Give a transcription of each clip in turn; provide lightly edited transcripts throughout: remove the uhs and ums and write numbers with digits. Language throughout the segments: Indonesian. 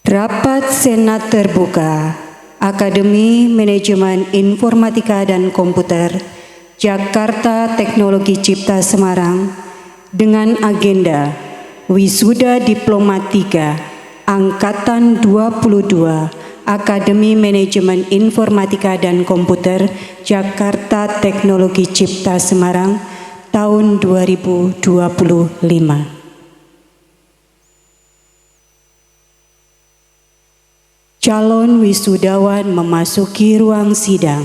Rapat Senat Terbuka Akademi Manajemen Informatika dan Komputer Jakarta Teknologi Cipta Semarang dengan agenda Wisuda Diploma 3 Angkatan 22 Akademi Manajemen Informatika dan Komputer Jakarta Teknologi Cipta Semarang tahun 2025. Calon wisudawan memasuki ruang sidang.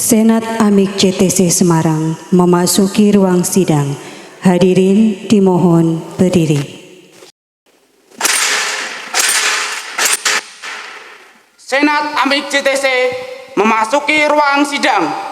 Senat Amik CTC Semarang memasuki ruang sidang. Hadirin dimohon berdiri. Senat Amik CTC memasuki ruang sidang.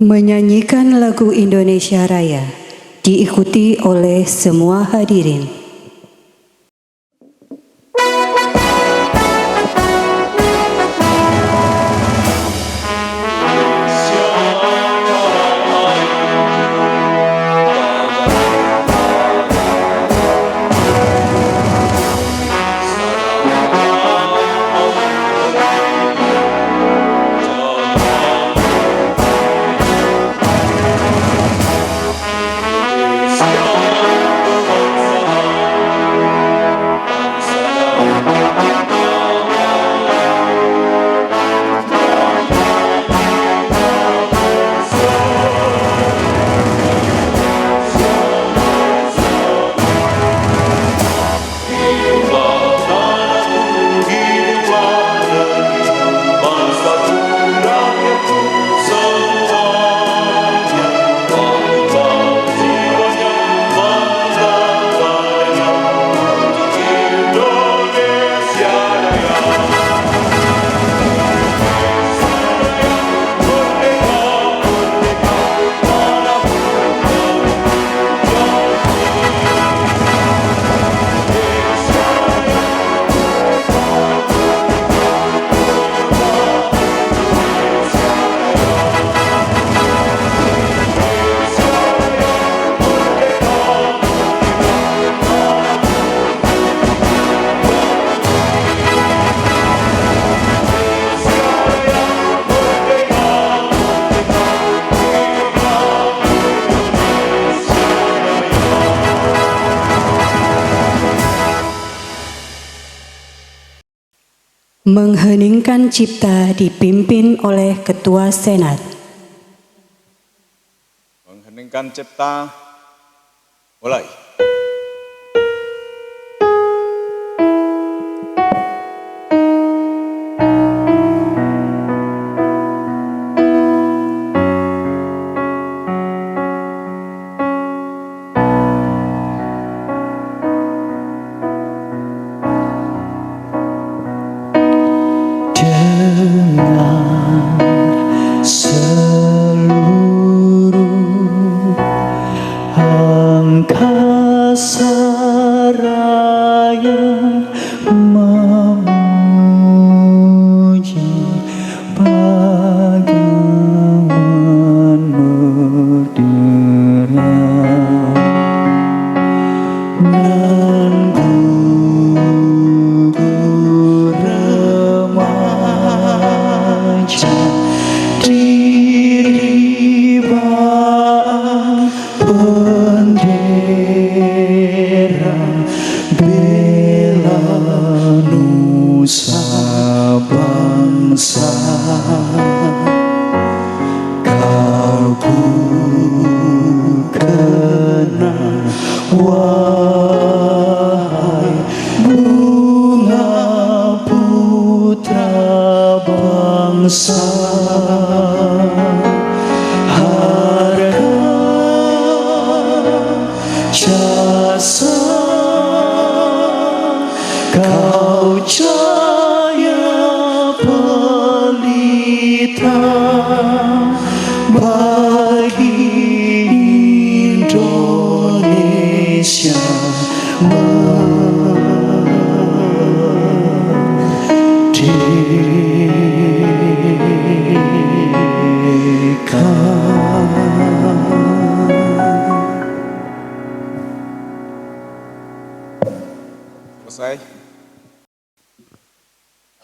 menyanyikan lagu Indonesia Raya, diikuti oleh semua hadirin. Mengheningkan cipta dipimpin oleh Ketua Senat. Mengheningkan cipta, mulai.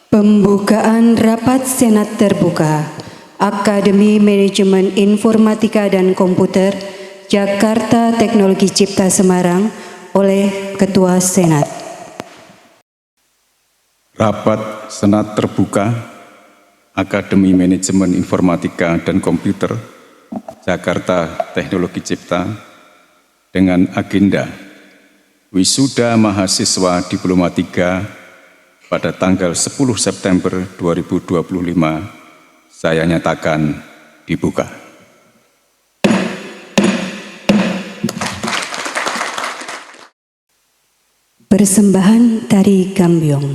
Pembukaan Rapat Senat Terbuka Akademi Manajemen Informatika dan Komputer Jakarta Teknologi Cipta Semarang oleh Ketua Senat. Rapat Senat Terbuka Akademi Manajemen Informatika dan Komputer Jakarta Teknologi Cipta dengan agenda Wisuda Mahasiswa Diploma 3 pada tanggal 10 September 2025 saya nyatakan dibuka. Persembahan Tari Gambyong.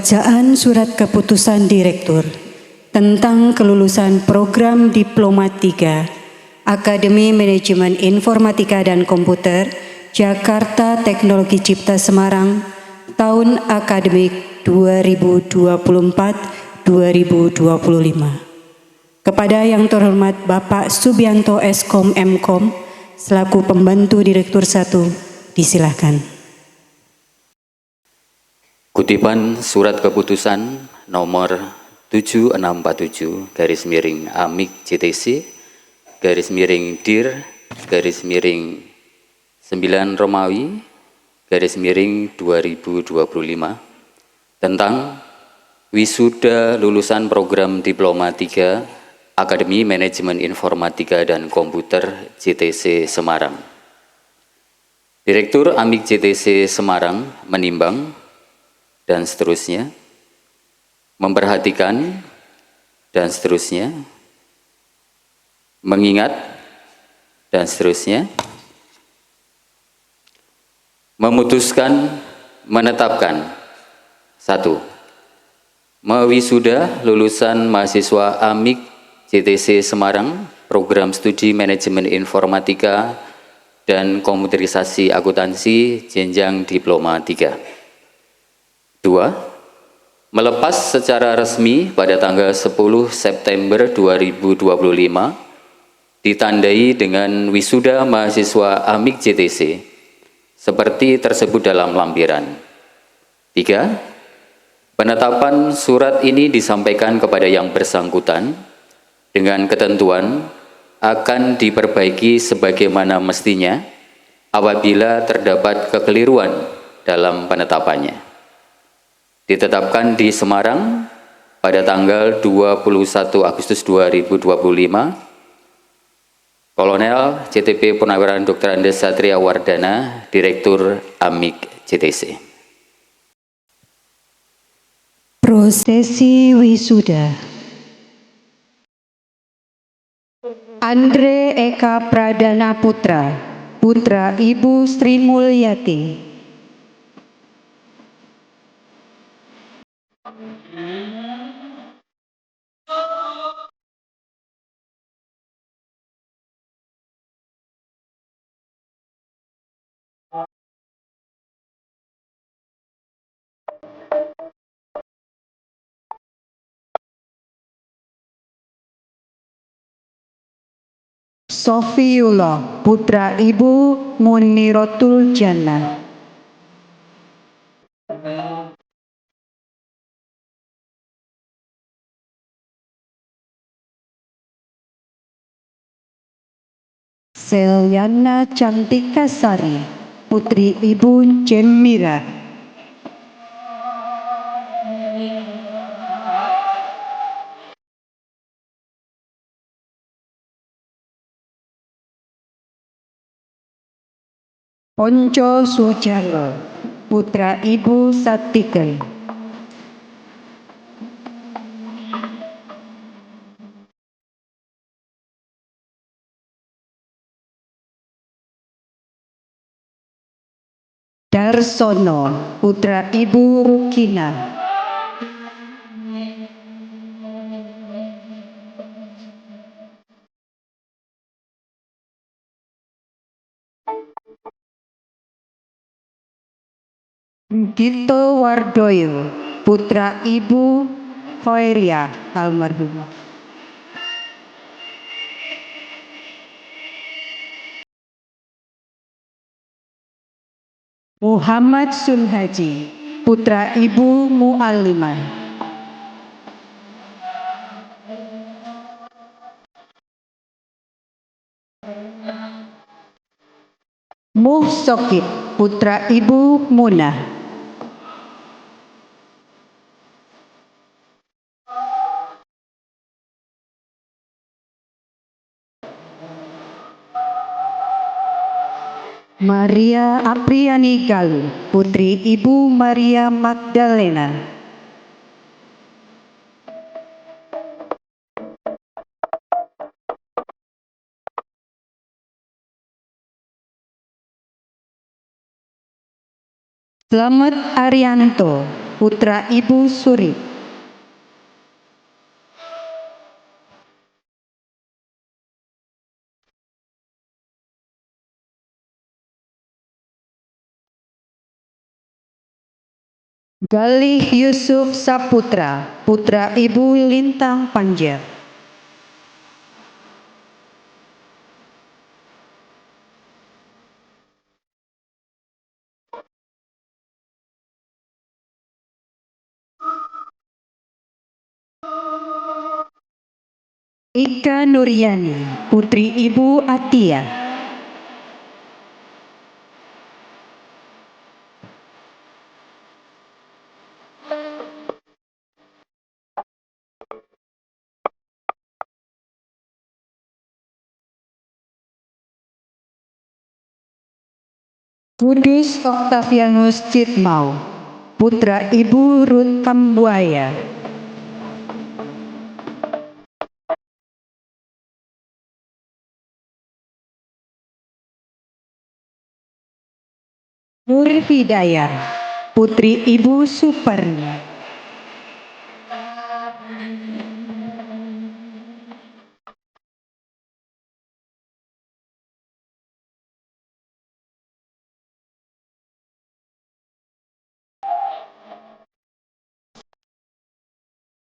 Pembacaan Surat Keputusan Direktur tentang kelulusan Program Diploma 3 Akademi Manajemen Informatika dan Komputer Jakarta Teknologi Cipta Semarang tahun akademik 2024-2025. Kepada yang terhormat Bapak Subianto Eskom Mkom selaku Pembantu Direktur 1, disilahkan. Kutipan Surat Keputusan nomor 7647/AMIK/DIR/9 Romawi/2025 tentang wisuda lulusan program Diploma 3 Akademi Manajemen Informatika dan Komputer JTC Semarang. Direktur AMIK JTC Semarang menimbang dan seterusnya, memperhatikan dan seterusnya, mengingat dan seterusnya, memutuskan, menetapkan. 1. Mewisuda lulusan mahasiswa AMIK JTC Semarang Program Studi Manajemen Informatika dan Komputerisasi Akuntansi jenjang Diploma 3. 2. Melepas secara resmi pada tanggal 10 September 2025 ditandai dengan wisuda mahasiswa AMIK JTC seperti tersebut dalam lampiran. 3. Penetapan surat ini disampaikan kepada yang bersangkutan dengan ketentuan akan diperbaiki sebagaimana mestinya apabila terdapat kekeliruan dalam penetapannya. Ditetapkan di Semarang pada tanggal 21 Agustus 2025, Kolonel CTP Purnawiran Dr. Andes Satria Wardana, Direktur AMIK JTC. Prosesi wisuda. Andre Eka Pradana Putra, putra Ibu Sri Mulyati. Sofiullah, putra Ibu Muniratul Jannah. Selyana Cantika Sari, putri Ibu Jemira. Ponco Sujarwo, putra Ibu Satikel. Darsono, putra Ibu Rukina. Gito Wardoyo, putra Ibu Khoiria almarhumah. Muhammad Sunhaji, putra Ibu Mu'allimah. Muhsokib, putra Ibu Munah. Maria Apriani Galuh, putri Ibu Maria Magdalena. Slamet Arianto, putra Ibu Suri. Galih Yusuf Saputra, putra Ibu Lintang Panjer. Ika Nuryani, putri Ibu Atia. Kudus Octavianus Citmau, putra Ibu Ruth Kambuaya. Nur Hidayah, putri Ibu Suparni.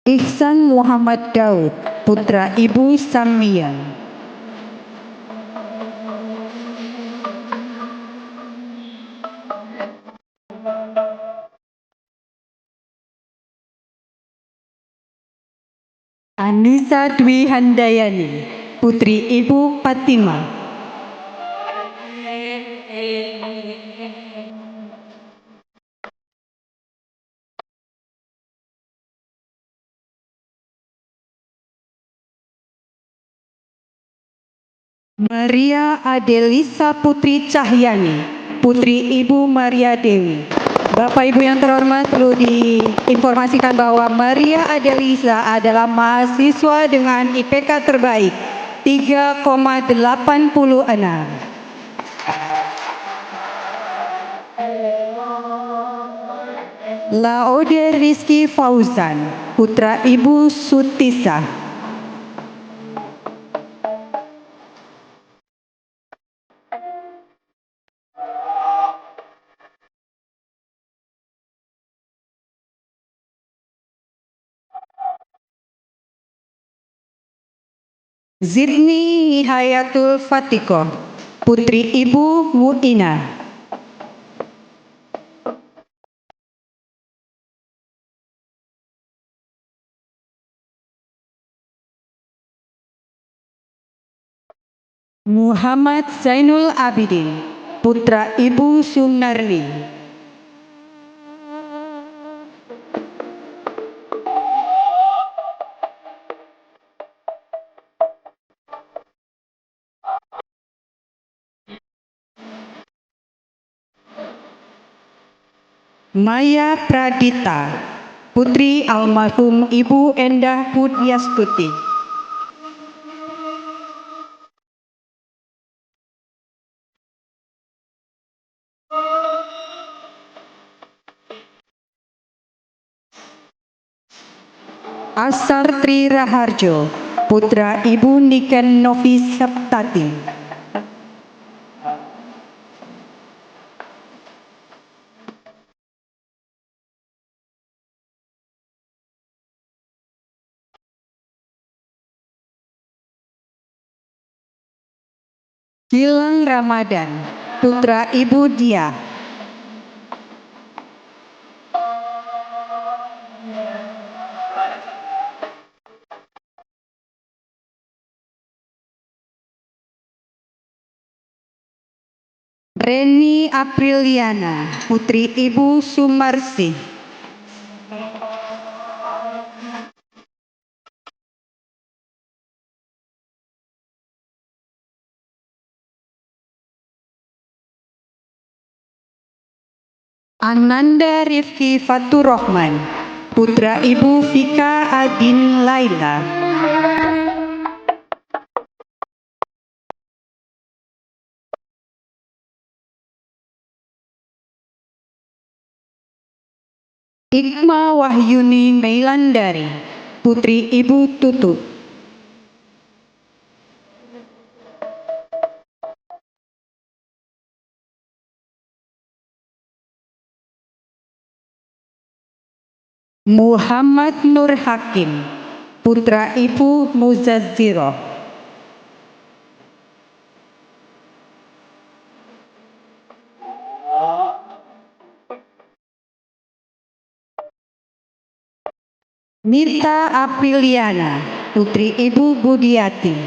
Ihsan Muhammad Daud, putra Ibu Samian. Anissa Dwi Handayani, putri Ibu Fatimah. Maria Adelisa Putri Cahyani, putri Ibu Maria Dewi. Bapak Ibu yang terhormat, perlu diinformasikan bahwa Maria Adelisa adalah mahasiswa dengan IPK terbaik 3,86. Laude Rizky Fauzan, putra Ibu Sutisa. Zidni Hayatul Fatiko, putri Ibu Muina. Muhammad Zainul Abidin, putra Ibu Sunarni. Maya Pradita, putri almarhum Ibu Endah Putyastuti. Asar Tri Raharjo, putra Ibu Niken Novi Septati. Gilang Ramadan, putra Ibu Dia. Reni Apriliana, putri Ibu Sumarsi. Ananda Rifki Faturrohman, putra Ibu Vika Adin Laila. Ikma Wahyuni Meilandari, Putri Ibu Tutut. Muhammad Nur Hakim, putra Ibu Muzazziro. Mita Apriliana, putri Ibu Budiati.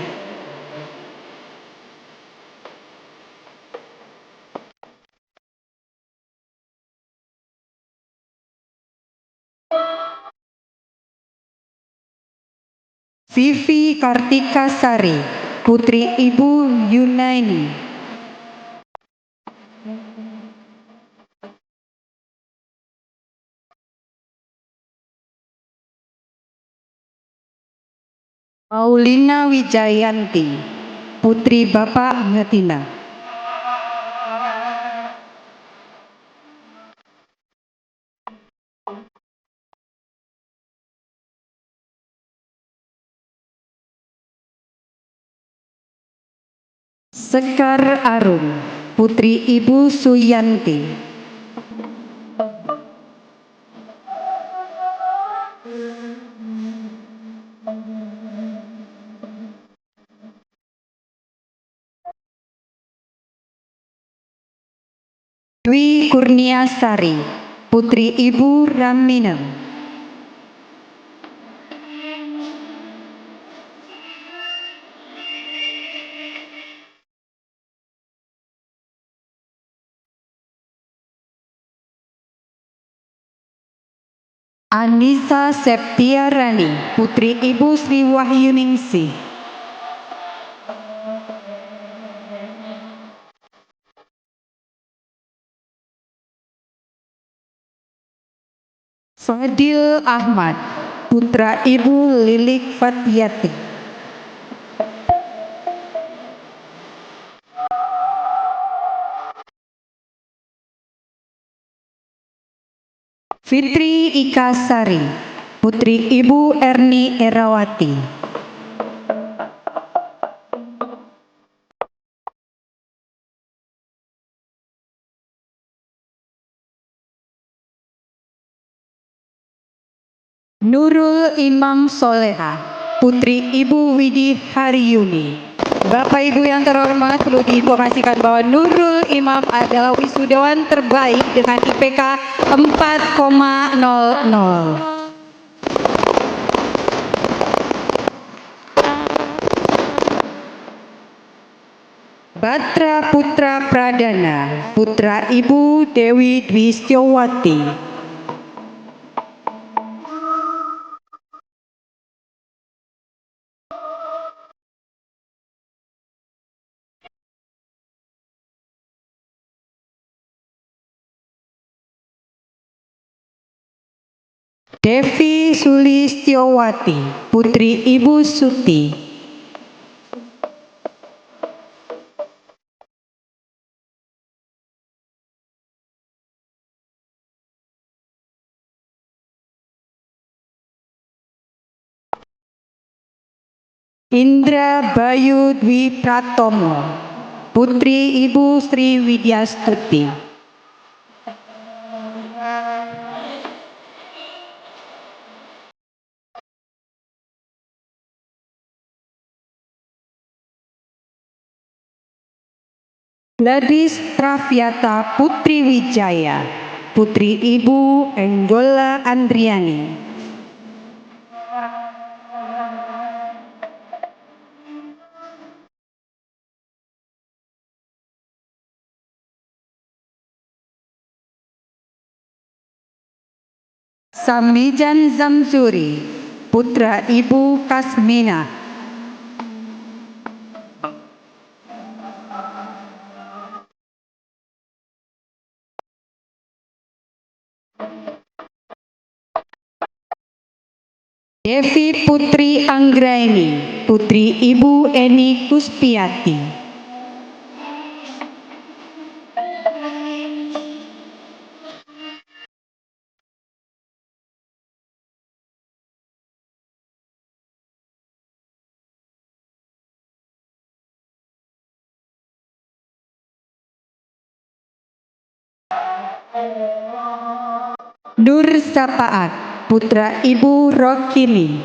Vivi Kartika Sari, putri Ibu Yunaini. Paulina Wijayanti, putri Bapak Ngatina. Sekar Arum, putri Ibu Suyanti. Dwi Kurniasari, putri Ibu Raminem. Anissa Septiarani, putri Ibu Sri Wahyuningsih. Fadil Ahmad, putra Ibu Lilik Fatiyati. Fitri Ika Sari, putri Ibu Erni Erawati. Nurul Imam Soleha, putri Ibu Widi Haryuni. Bapak Ibu yang terhormat, perlu diinformasikan bahwa Nurul Imam adalah wisudawan terbaik dengan IPK 4,00. Batra Putra Pradana, putra Ibu Dewi Dwi Setiawati. Devi Sulistiowati, putri Ibu Suti. Indra Bayu Dwi Pratomo, putri Ibu Sri Widyastuti. Gladys Traviata Putri Wijaya, putri Ibu Enggola Andriani. Samijan Zamzuri, putra Ibu Kasmina. Devi Putri Anggraini, putri Ibu Eni Kuspiati. Nur Sapaat, putra Ibu Rokini.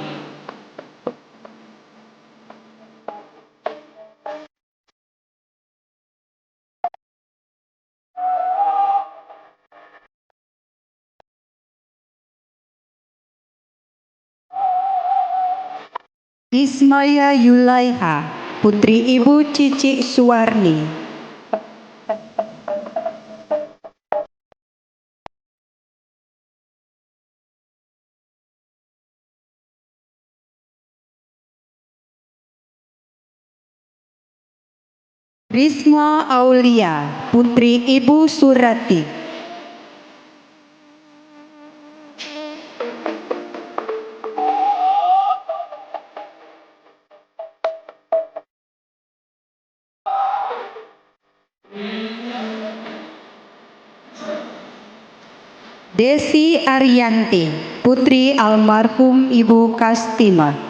Ismaya Yulaiha, putri Ibu Cici Suwarni. Risma Aulia, putri Ibu Surati. Desi Ariyanti, putri almarhum Ibu Kastima.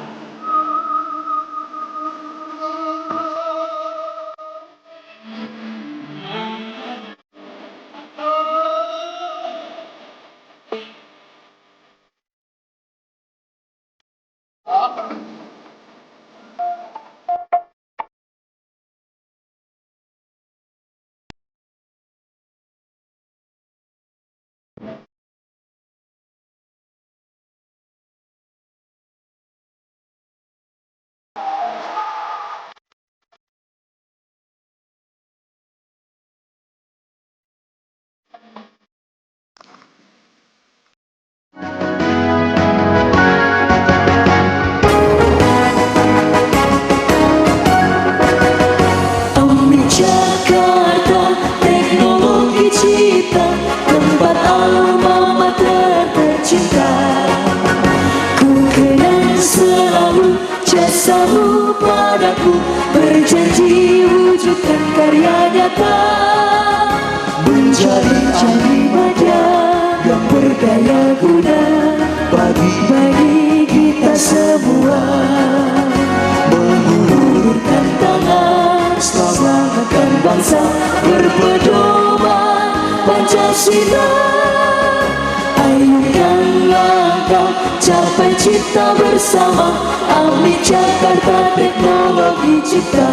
Jasamu padaku, berjanji wujudkan karya nyata, menjadi media yang berdaya guna bagi kita semua, mengulurkan tangan selamatkan bangsa, berpedoman Pancasila. Ayunkan langkah, capai cipta bersama, Amit Jakarta Teknologi Cipta.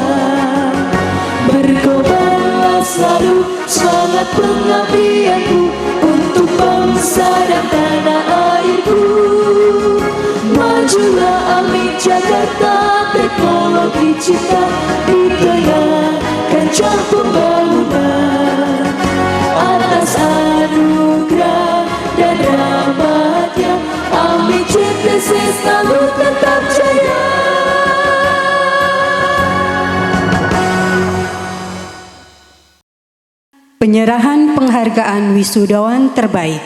Berkobarlah selalu semangat pengabdianku untuk bangsa dan tanah airku. Majulah Amit Jakarta Teknologi Cipta di tengah kancah pembangunan. Atas anugerah dan rahmatnya, Amit JTC selalu tetap jaya. Penyerahan penghargaan wisudawan terbaik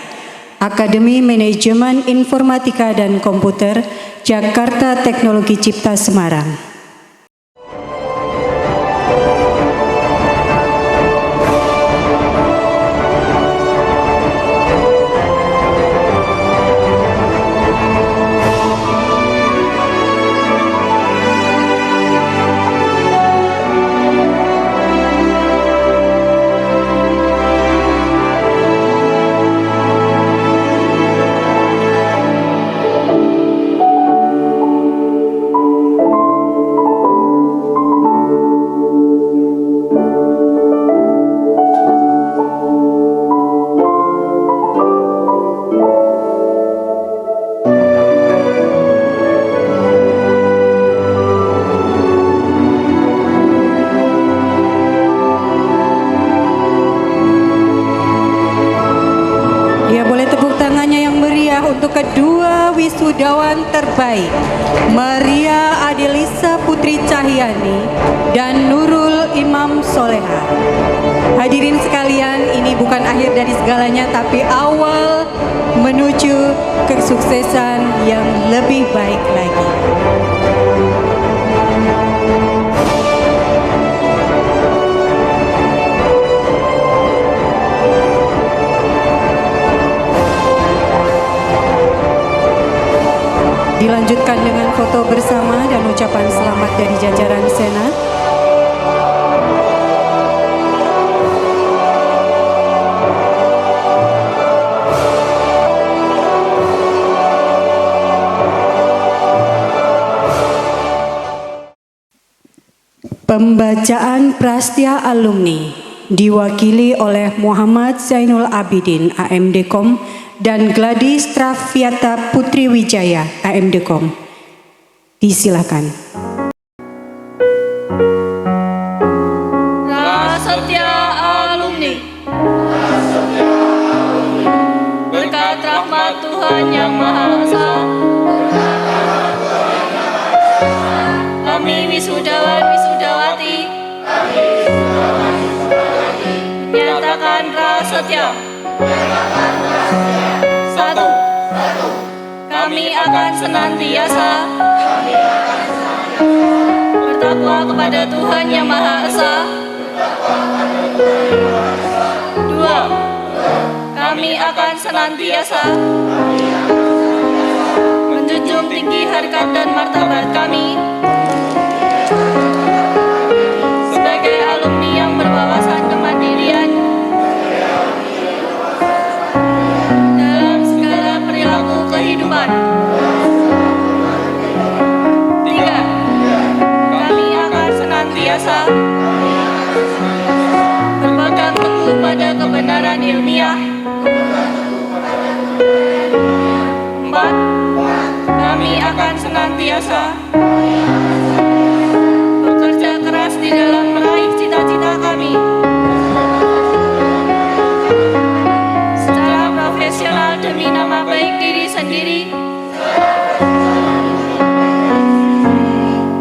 Akademi Manajemen Informatika dan Komputer Jakarta Teknologi Cipta Semarang. Untuk kedua wisudawan terbaik, Maria Adelisa Putri Cahyani dan Nurul Imam Soleha. Hadirin sekalian, ini bukan akhir dari segalanya, tapi awal menuju kesuksesan yang lebih baik lagi. Dilanjutkan dengan foto bersama dan ucapan selamat dari jajaran Senat. Pembacaan Prastia Alumni diwakili oleh Muhammad Zainul Abidin, AMDKOM, dan Gladys Traviata Putri Wijaya, AMDKOM. Disilakan. Prasetya Alumni. Berkat rahmat Tuhan Yang Maha Esa, kami wisudawan wisudawati menyatakan prasetya. 1. Kami akan senantiasa bertakwa kepada Tuhan Yang Maha Esa. 2. Kami akan senantiasa menjunjung tinggi harkat dan martabat kami sebagai alumni yang berwawasan kemandirian dalam segala perilaku kehidupan. 3. Kami akan senantiasa berpegang teguh pada kebenaran ilmiah. 4. Kami akan senantiasa bekerja keras di dalam meraih cita-cita kami secara profesional demi nama baik diri sendiri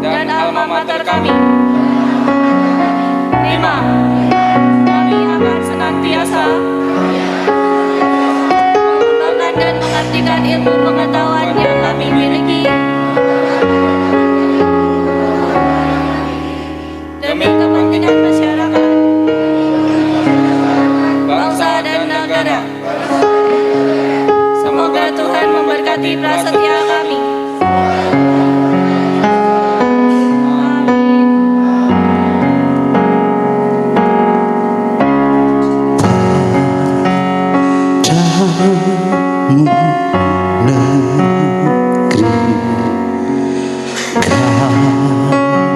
dan alma mater kami. 5. Kami akan senantiasa mengembangkan dan mengabdikan ilmu pengetahuan yang kami miliki demi kepentingan masyarakat, bangsa dan negara. Semoga Tuhan memberkati prasetya kami.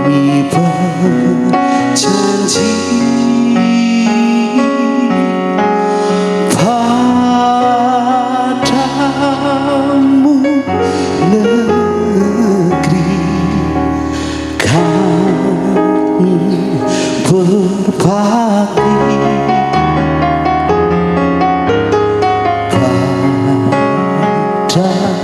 Kami berjanji padamu, negeri kami berbakti padamu,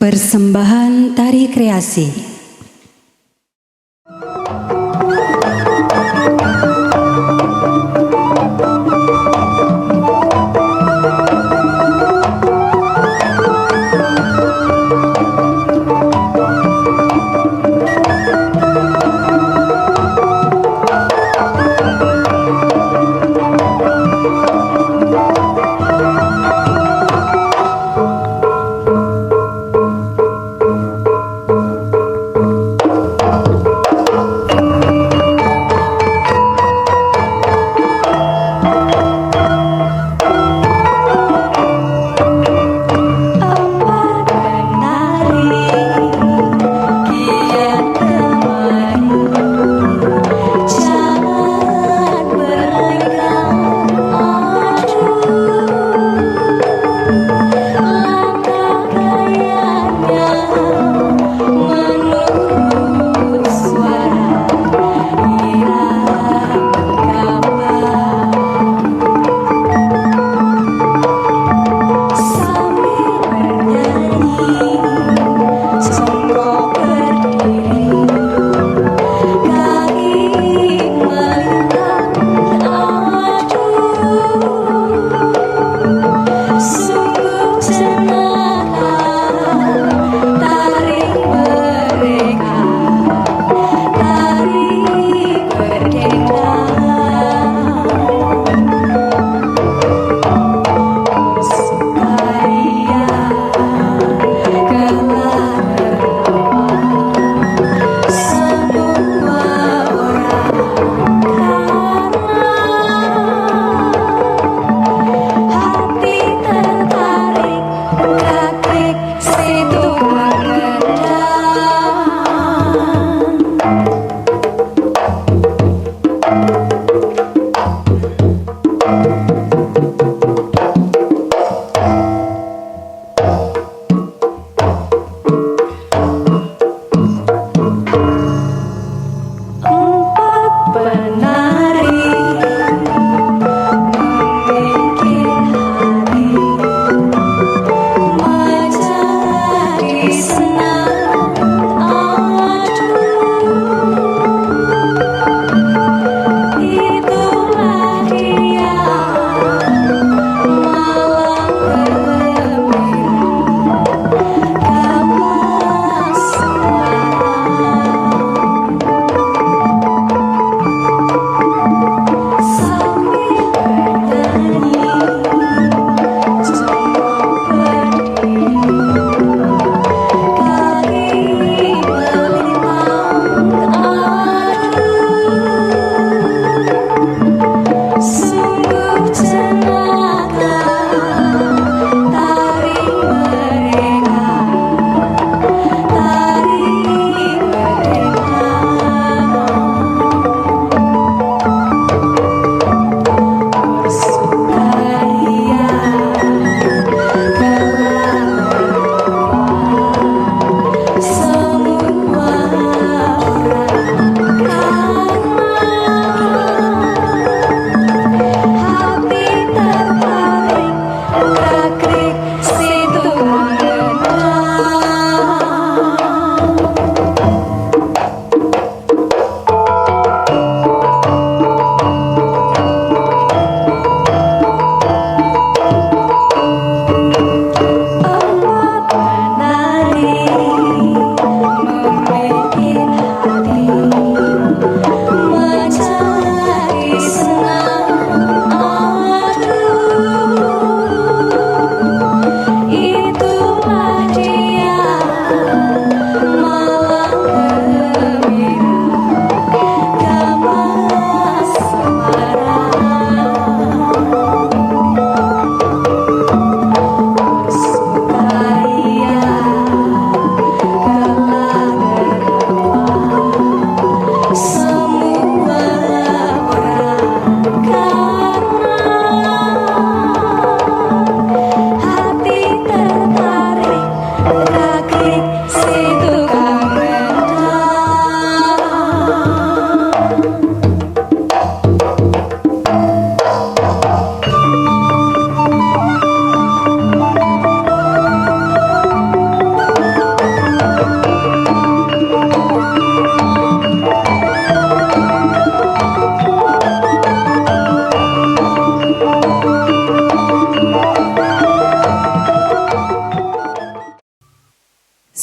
Persembahan tari kreasi.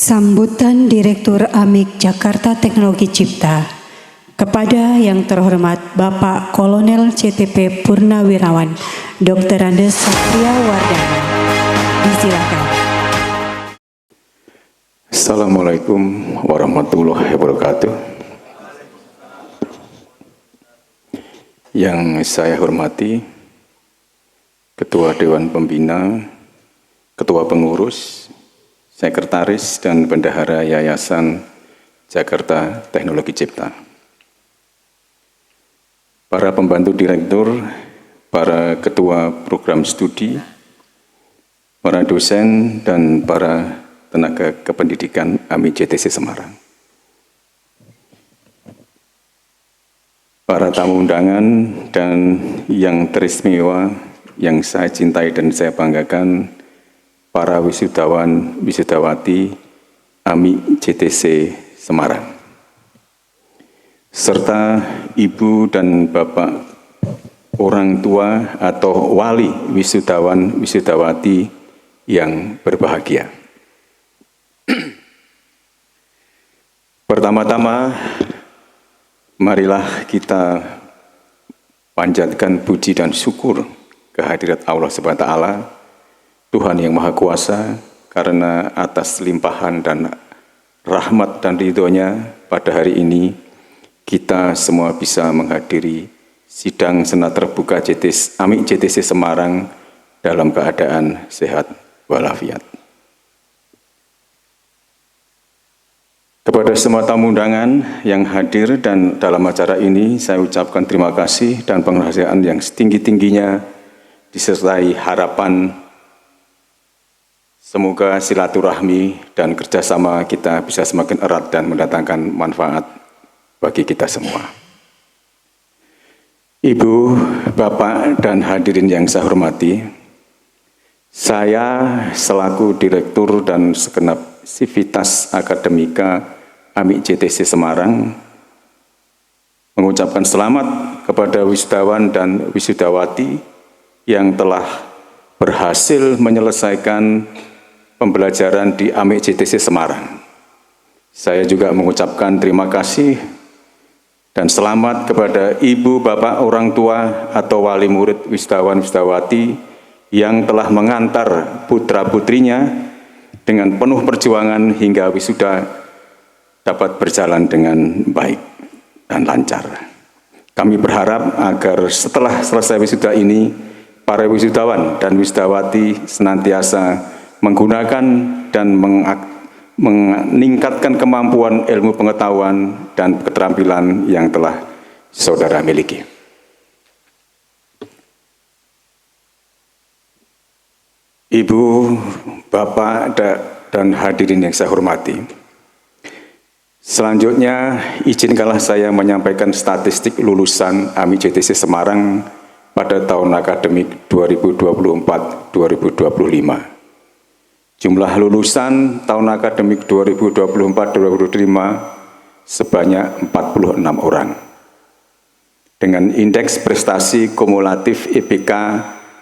Sambutan Direktur AMIK Jakarta Teknologi Cipta kepada yang terhormat Bapak Kolonel CTP Purnawirawan Dr. Andes Satria Wardana. Disilakan. Assalamualaikum warahmatullahi wabarakatuh. Yang saya hormati Ketua Dewan Pembina, Ketua Pengurus, Sekretaris dan Bendahara Yayasan Jakarta Teknologi Cipta, para pembantu direktur, para ketua program studi, para dosen, dan para tenaga kependidikan AMIK JTC Semarang, para tamu undangan dan yang teristimewa yang saya cintai dan saya banggakan, para wisudawan, wisudawati AMIK JTC Semarang, serta ibu dan bapak orang tua atau wali wisudawan, wisudawati yang berbahagia. Pertama-tama, marilah kita panjatkan puji dan syukur kehadirat Allah SWT, Tuhan yang Maha Kuasa, karena atas limpahan dan rahmat dan ridhonya pada hari ini kita semua bisa menghadiri sidang senat terbuka AMIK JTC Semarang dalam keadaan sehat walafiat. Kepada semua tamu undangan yang hadir dan dalam acara ini, saya ucapkan terima kasih dan penghargaan yang setinggi-tingginya disertai harapan semoga silaturahmi dan kerjasama kita bisa semakin erat dan mendatangkan manfaat bagi kita semua. Ibu, Bapak, dan hadirin yang saya hormati, saya selaku Direktur dan segenap sivitas akademika AMIK JTC Semarang mengucapkan selamat kepada wisudawan dan wisudawati yang telah berhasil menyelesaikan pembelajaran di AMIK JTC Semarang. Saya juga mengucapkan terima kasih dan selamat kepada ibu, bapak, orang tua atau wali murid wisudawan, wisudawati yang telah mengantar putra-putrinya dengan penuh perjuangan hingga wisuda dapat berjalan dengan baik dan lancar. Kami berharap agar setelah selesai wisuda ini, para wisudawan dan wisudawati senantiasa menggunakan dan meningkatkan kemampuan ilmu pengetahuan dan keterampilan yang telah saudara miliki. Ibu, Bapak, dan hadirin yang saya hormati, selanjutnya izinkanlah saya menyampaikan statistik lulusan AMIK JTC Semarang pada tahun akademik 2024-2025. Jumlah lulusan tahun akademik 2024-2025 sebanyak 46 orang. Dengan indeks prestasi kumulatif IPK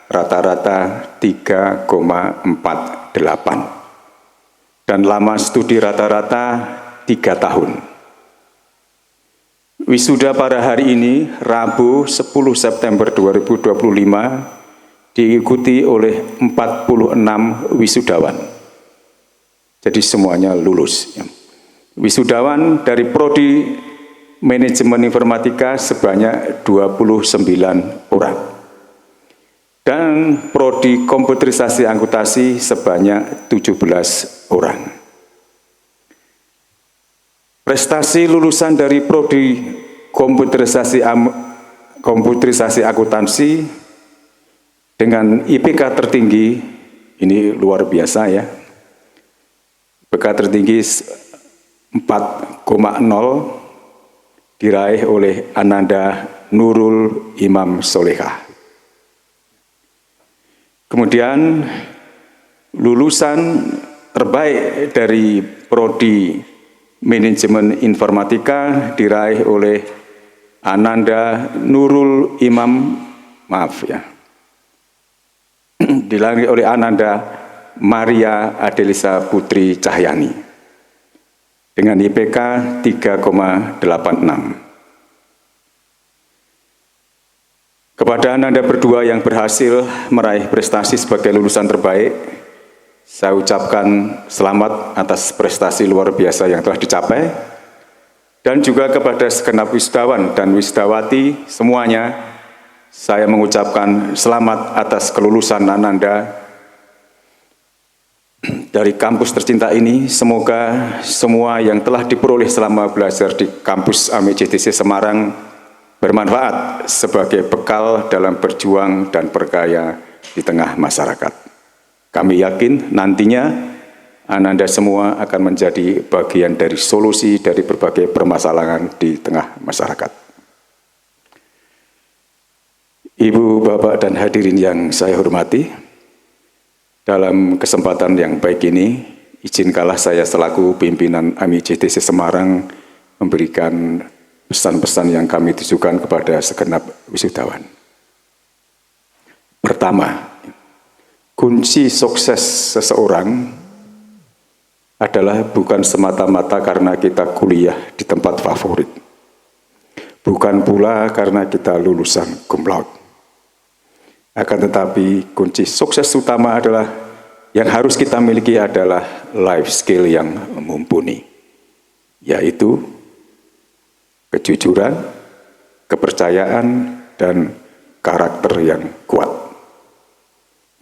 rata-rata 3,48 dan lama studi rata-rata 3 tahun. Wisuda pada hari ini, Rabu 10 September 2025, diikuti oleh 46 wisudawan. Jadi semuanya lulus. Wisudawan dari Prodi Manajemen Informatika sebanyak 29 orang. Dan Prodi Komputerisasi Akuntansi sebanyak 17 orang. Prestasi lulusan dari Prodi Komputerisasi Akuntansi dengan IPK tertinggi, ini luar biasa ya, IPK tertinggi 4,0 diraih oleh Ananda Nurul Imam Solehah. Kemudian lulusan terbaik dari Prodi Manajemen Informatika diraih oleh Ananda Nurul Imam, dilangi oleh Ananda Maria Adelisa Putri Cahyani. dengan IPK 3,86. Kepada Anda berdua yang berhasil meraih prestasi sebagai lulusan terbaik, saya ucapkan selamat atas prestasi luar biasa yang telah dicapai, dan juga kepada segenap wisudawan dan wisudawati semuanya, saya mengucapkan selamat atas kelulusan Anda dari kampus tercinta ini. Semoga semua yang telah diperoleh selama belajar di kampus AMIK JTC Semarang bermanfaat sebagai bekal dalam berjuang dan berkarya di tengah masyarakat. Kami yakin nantinya Anda semua akan menjadi bagian dari solusi dari berbagai permasalahan di tengah masyarakat. Ibu, Bapak, dan hadirin yang saya hormati, dalam kesempatan yang baik ini, izinkanlah saya selaku pimpinan AMIK JTC Semarang memberikan pesan-pesan yang kami tujukan kepada segenap wisudawan. Pertama, kunci sukses seseorang adalah bukan semata-mata karena kita kuliah di tempat favorit. Bukan pula karena kita lulusan cum laude. Akan tetapi kunci sukses utama adalah yang harus kita miliki adalah life skill yang mumpuni, yaitu kejujuran, kepercayaan, dan karakter yang kuat.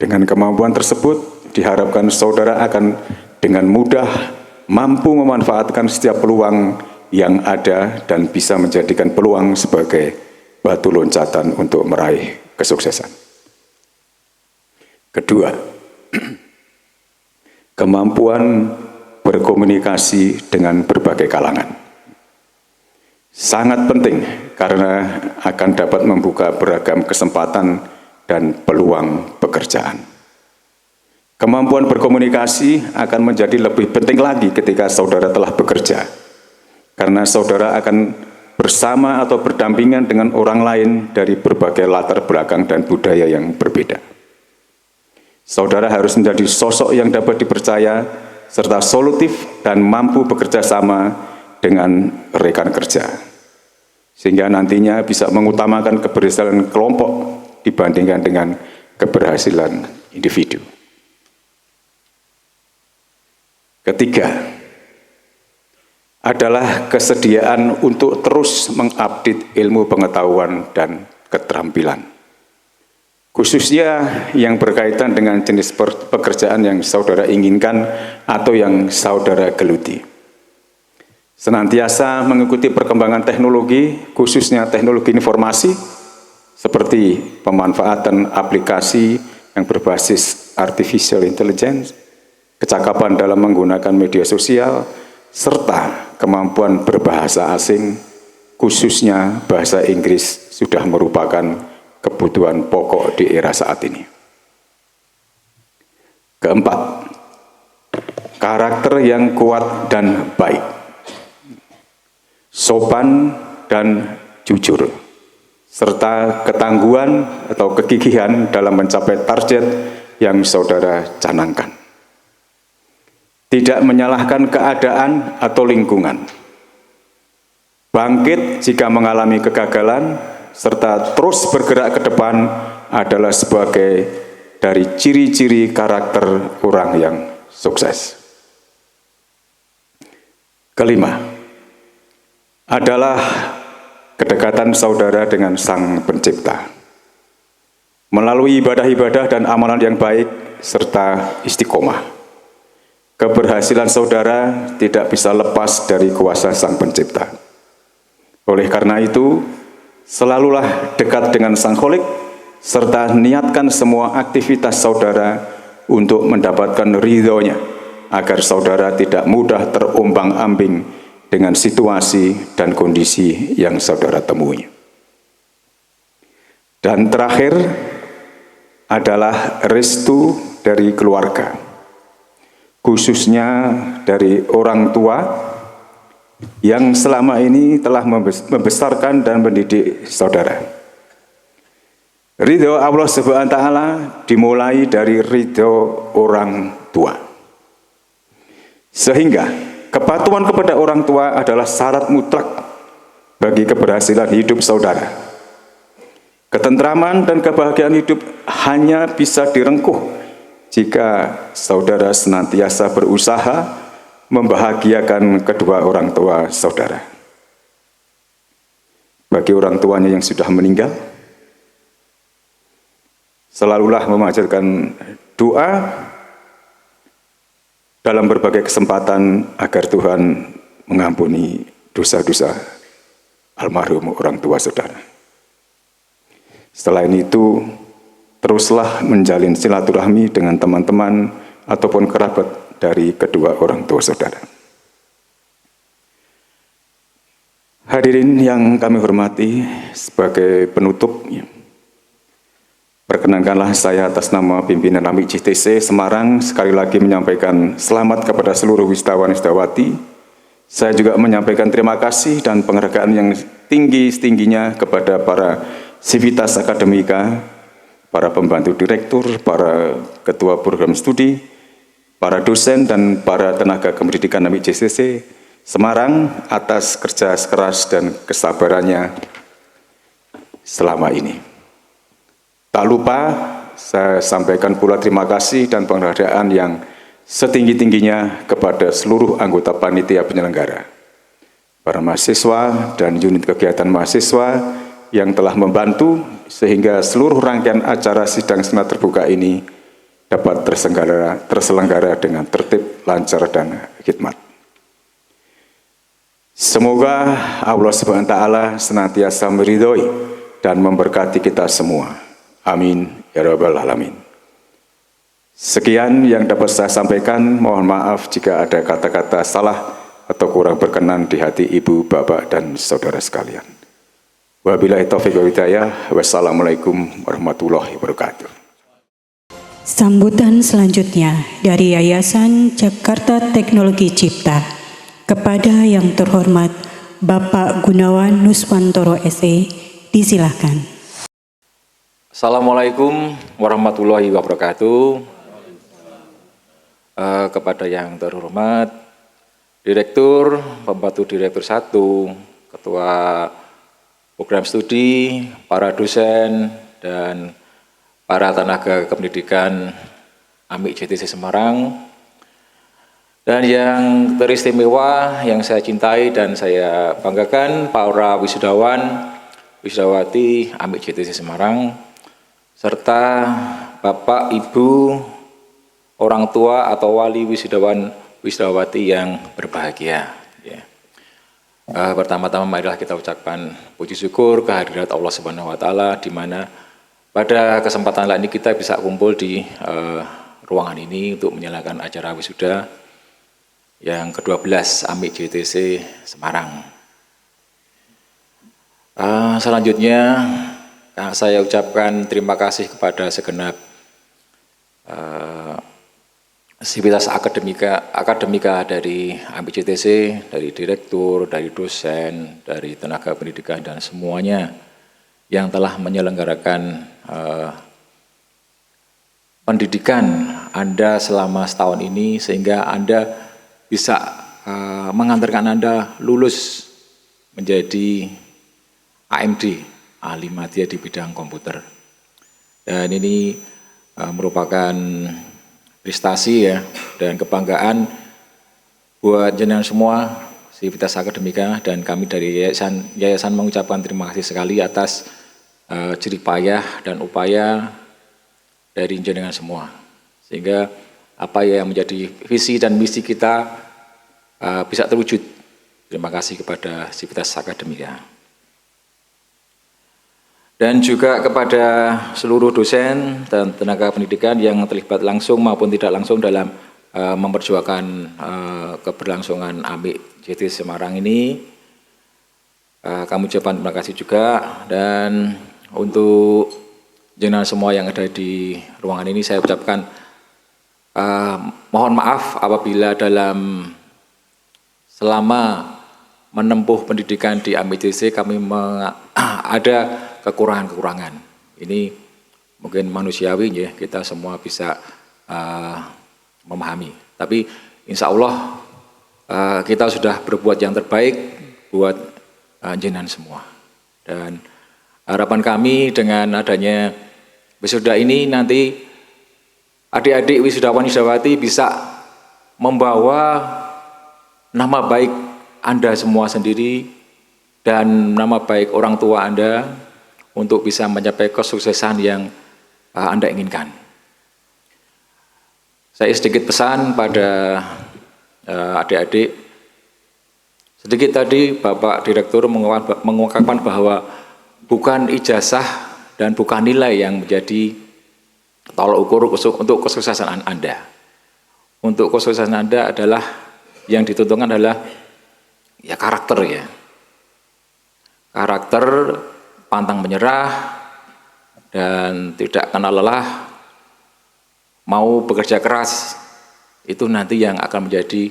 Dengan kemampuan tersebut, diharapkan saudara akan dengan mudah mampu memanfaatkan setiap peluang yang ada dan bisa menjadikan peluang sebagai batu loncatan untuk meraih kesuksesan. Kedua, kemampuan berkomunikasi dengan berbagai kalangan. Sangat penting karena akan dapat membuka beragam kesempatan dan peluang pekerjaan. Kemampuan berkomunikasi akan menjadi lebih penting lagi ketika saudara telah bekerja, karena saudara akan bersama atau berdampingan dengan orang lain dari berbagai latar belakang dan budaya yang berbeda. Saudara harus menjadi sosok yang dapat dipercaya, serta solutif dan mampu bekerja sama dengan rekan kerja, sehingga nantinya bisa mengutamakan keberhasilan kelompok dibandingkan dengan keberhasilan individu. Ketiga, adalah kesediaan untuk terus mengupdate ilmu pengetahuan dan keterampilan, khususnya yang berkaitan dengan jenis pekerjaan yang saudara inginkan atau yang saudara geluti. Senantiasa mengikuti perkembangan teknologi, khususnya teknologi informasi, seperti pemanfaatan aplikasi yang berbasis artificial intelligence, kecakapan dalam menggunakan media sosial, serta kemampuan berbahasa asing, khususnya bahasa Inggris, sudah merupakan kebutuhan pokok di era saat ini. Keempat, karakter yang kuat dan baik, sopan dan jujur, serta ketangguhan atau kegigihan dalam mencapai target yang saudara canangkan. Tidak menyalahkan keadaan atau lingkungan, bangkit jika mengalami kegagalan, serta terus bergerak ke depan adalah sebagai dari ciri-ciri karakter orang yang sukses. Kelima, adalah kedekatan saudara dengan Sang Pencipta. Melalui ibadah-ibadah dan amalan yang baik serta istiqomah, keberhasilan saudara tidak bisa lepas dari kuasa Sang Pencipta. Oleh karena itu, selalulah dekat dengan Sang Kholik, serta niatkan semua aktivitas saudara untuk mendapatkan ridhonya, agar saudara tidak mudah terombang-ambing dengan situasi dan kondisi yang saudara temui. Dan terakhir adalah restu dari keluarga, khususnya dari orang tua yang selama ini telah membesarkan dan mendidik saudara. Ridho Allah Subhanahu wa Ta'ala dimulai dari ridho orang tua, sehingga kepatuhan kepada orang tua adalah syarat mutlak bagi keberhasilan hidup saudara. Ketentraman dan kebahagiaan hidup hanya bisa direngkuh jika saudara senantiasa berusaha membahagiakan kedua orang tua saudara. Bagi orang tuanya yang sudah meninggal, selalulah memanjatkan doa dalam berbagai kesempatan agar Tuhan mengampuni dosa-dosa almarhum orang tua saudara. Selain itu, teruslah menjalin silaturahmi dengan teman-teman ataupun kerabat dari kedua orang tua saudara. Hadirin yang kami hormati, sebagai penutup, perkenankanlah saya atas nama pimpinan AMIK JTC Semarang sekali lagi menyampaikan selamat kepada seluruh wisatawan-wisdawati. Saya juga menyampaikan terima kasih dan penghargaan yang tinggi-tingginya kepada para sivitas akademika, para pembantu direktur, para ketua program studi, para dosen dan para tenaga kependidikan AMIK JTC Semarang atas kerja keras dan kesabarannya selama ini. Tak lupa saya sampaikan pula terima kasih dan penghargaan yang setinggi-tingginya kepada seluruh anggota panitia penyelenggara, para mahasiswa dan unit kegiatan mahasiswa yang telah membantu sehingga seluruh rangkaian acara sidang senat terbuka ini dapat terselenggara dengan tertib, lancar, dan khidmat. Semoga Allah Subhanahu wa Ta'ala senantiasa meridhoi dan memberkati kita semua. Amin ya rabbal alamin. Sekian yang dapat saya sampaikan. Mohon maaf jika ada kata-kata salah atau kurang berkenan di hati ibu, bapak, dan saudara sekalian. Wabillahi taufiq wal hidayah. Wassalamualaikum warahmatullahi wabarakatuh. Sambutan selanjutnya dari Yayasan Jakarta Teknologi Cipta kepada yang terhormat Bapak Gunawan Nuswantoro SE, disilahkan. Assalamualaikum warahmatullahi wabarakatuh. Kepada yang terhormat Direktur, Pembantu Direktur 1, Ketua Program Studi, para dosen, dan para tenaga kependidikan AMIK JTC Semarang, dan yang teristimewa yang saya cintai dan saya banggakan, para wisudawan, wisudawati AMIK JTC Semarang, serta Bapak, Ibu, orang tua atau wali wisudawan, wisudawati yang berbahagia. Pertama-tama marilah kita ucapkan puji syukur kehadirat Allah Subhanahu wa Ta'ala, di mana pada kesempatan lain ini kita bisa kumpul di ruangan ini untuk menyalakan acara wisuda yang ke-12 AMIK JTC Semarang. Selanjutnya saya ucapkan terima kasih kepada segenap sivitas akademika dari AMIK JTC, dari direktur, dari dosen, dari tenaga pendidikan, dan semuanya yang telah menyelenggarakan pendidikan Anda selama setahun ini, sehingga Anda bisa mengantarkan Anda lulus menjadi AMD, ahli madya di bidang komputer. Dan ini merupakan prestasi ya, dan kebanggaan buat jenengan semua, sivitas akademika, dan kami dari yayasan mengucapkan terima kasih sekali atas jerih payah dan upaya dari jenengan semua, sehingga apa yang menjadi visi dan misi kita bisa terwujud. Terima kasih kepada sivitas akademika. Dan juga kepada seluruh dosen dan tenaga pendidikan yang terlibat langsung maupun tidak langsung dalam memperjuangkan keberlangsungan AMIK JTC Semarang ini. Kami ucapkan terima kasih juga, dan untuk jenengan semua yang ada di ruangan ini saya ucapkan mohon maaf apabila selama menempuh pendidikan di AMIK JTC kami ada kekurangan-kekurangan. Ini mungkin manusiawi ya, kita semua bisa memahami. Tapi insya Allah kita sudah berbuat yang terbaik buat jenengan semua. Dan harapan kami dengan adanya wisuda ini nanti adik-adik wisudawan wisudawati bisa membawa nama baik Anda semua sendiri dan nama baik orang tua Anda untuk bisa mencapai kesuksesan yang Anda inginkan. Saya sedikit pesan pada adik-adik. Sedikit tadi Bapak Direktur mengungkapkan bahwa bukan ijazah dan bukan nilai yang menjadi tolak ukur untuk kesuksesan Anda. Untuk kesuksesan Anda adalah yang ditentukan adalah ya karakter ya. Karakter pantang menyerah dan tidak kenal lelah, mau bekerja keras, itu nanti yang akan menjadi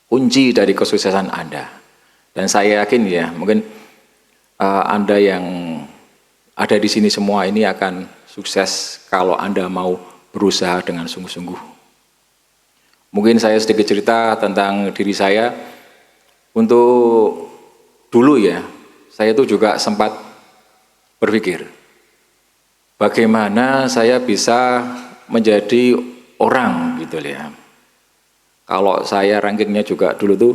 kunci dari kesuksesan Anda. Dan saya yakin ya, mungkin Anda yang ada di sini semua ini akan sukses kalau Anda mau berusaha dengan sungguh-sungguh. Mungkin saya sedikit cerita tentang diri saya. Untuk dulu ya, saya itu juga sempat berpikir, bagaimana saya bisa menjadi orang gitu ya. Kalau saya rankingnya juga dulu tuh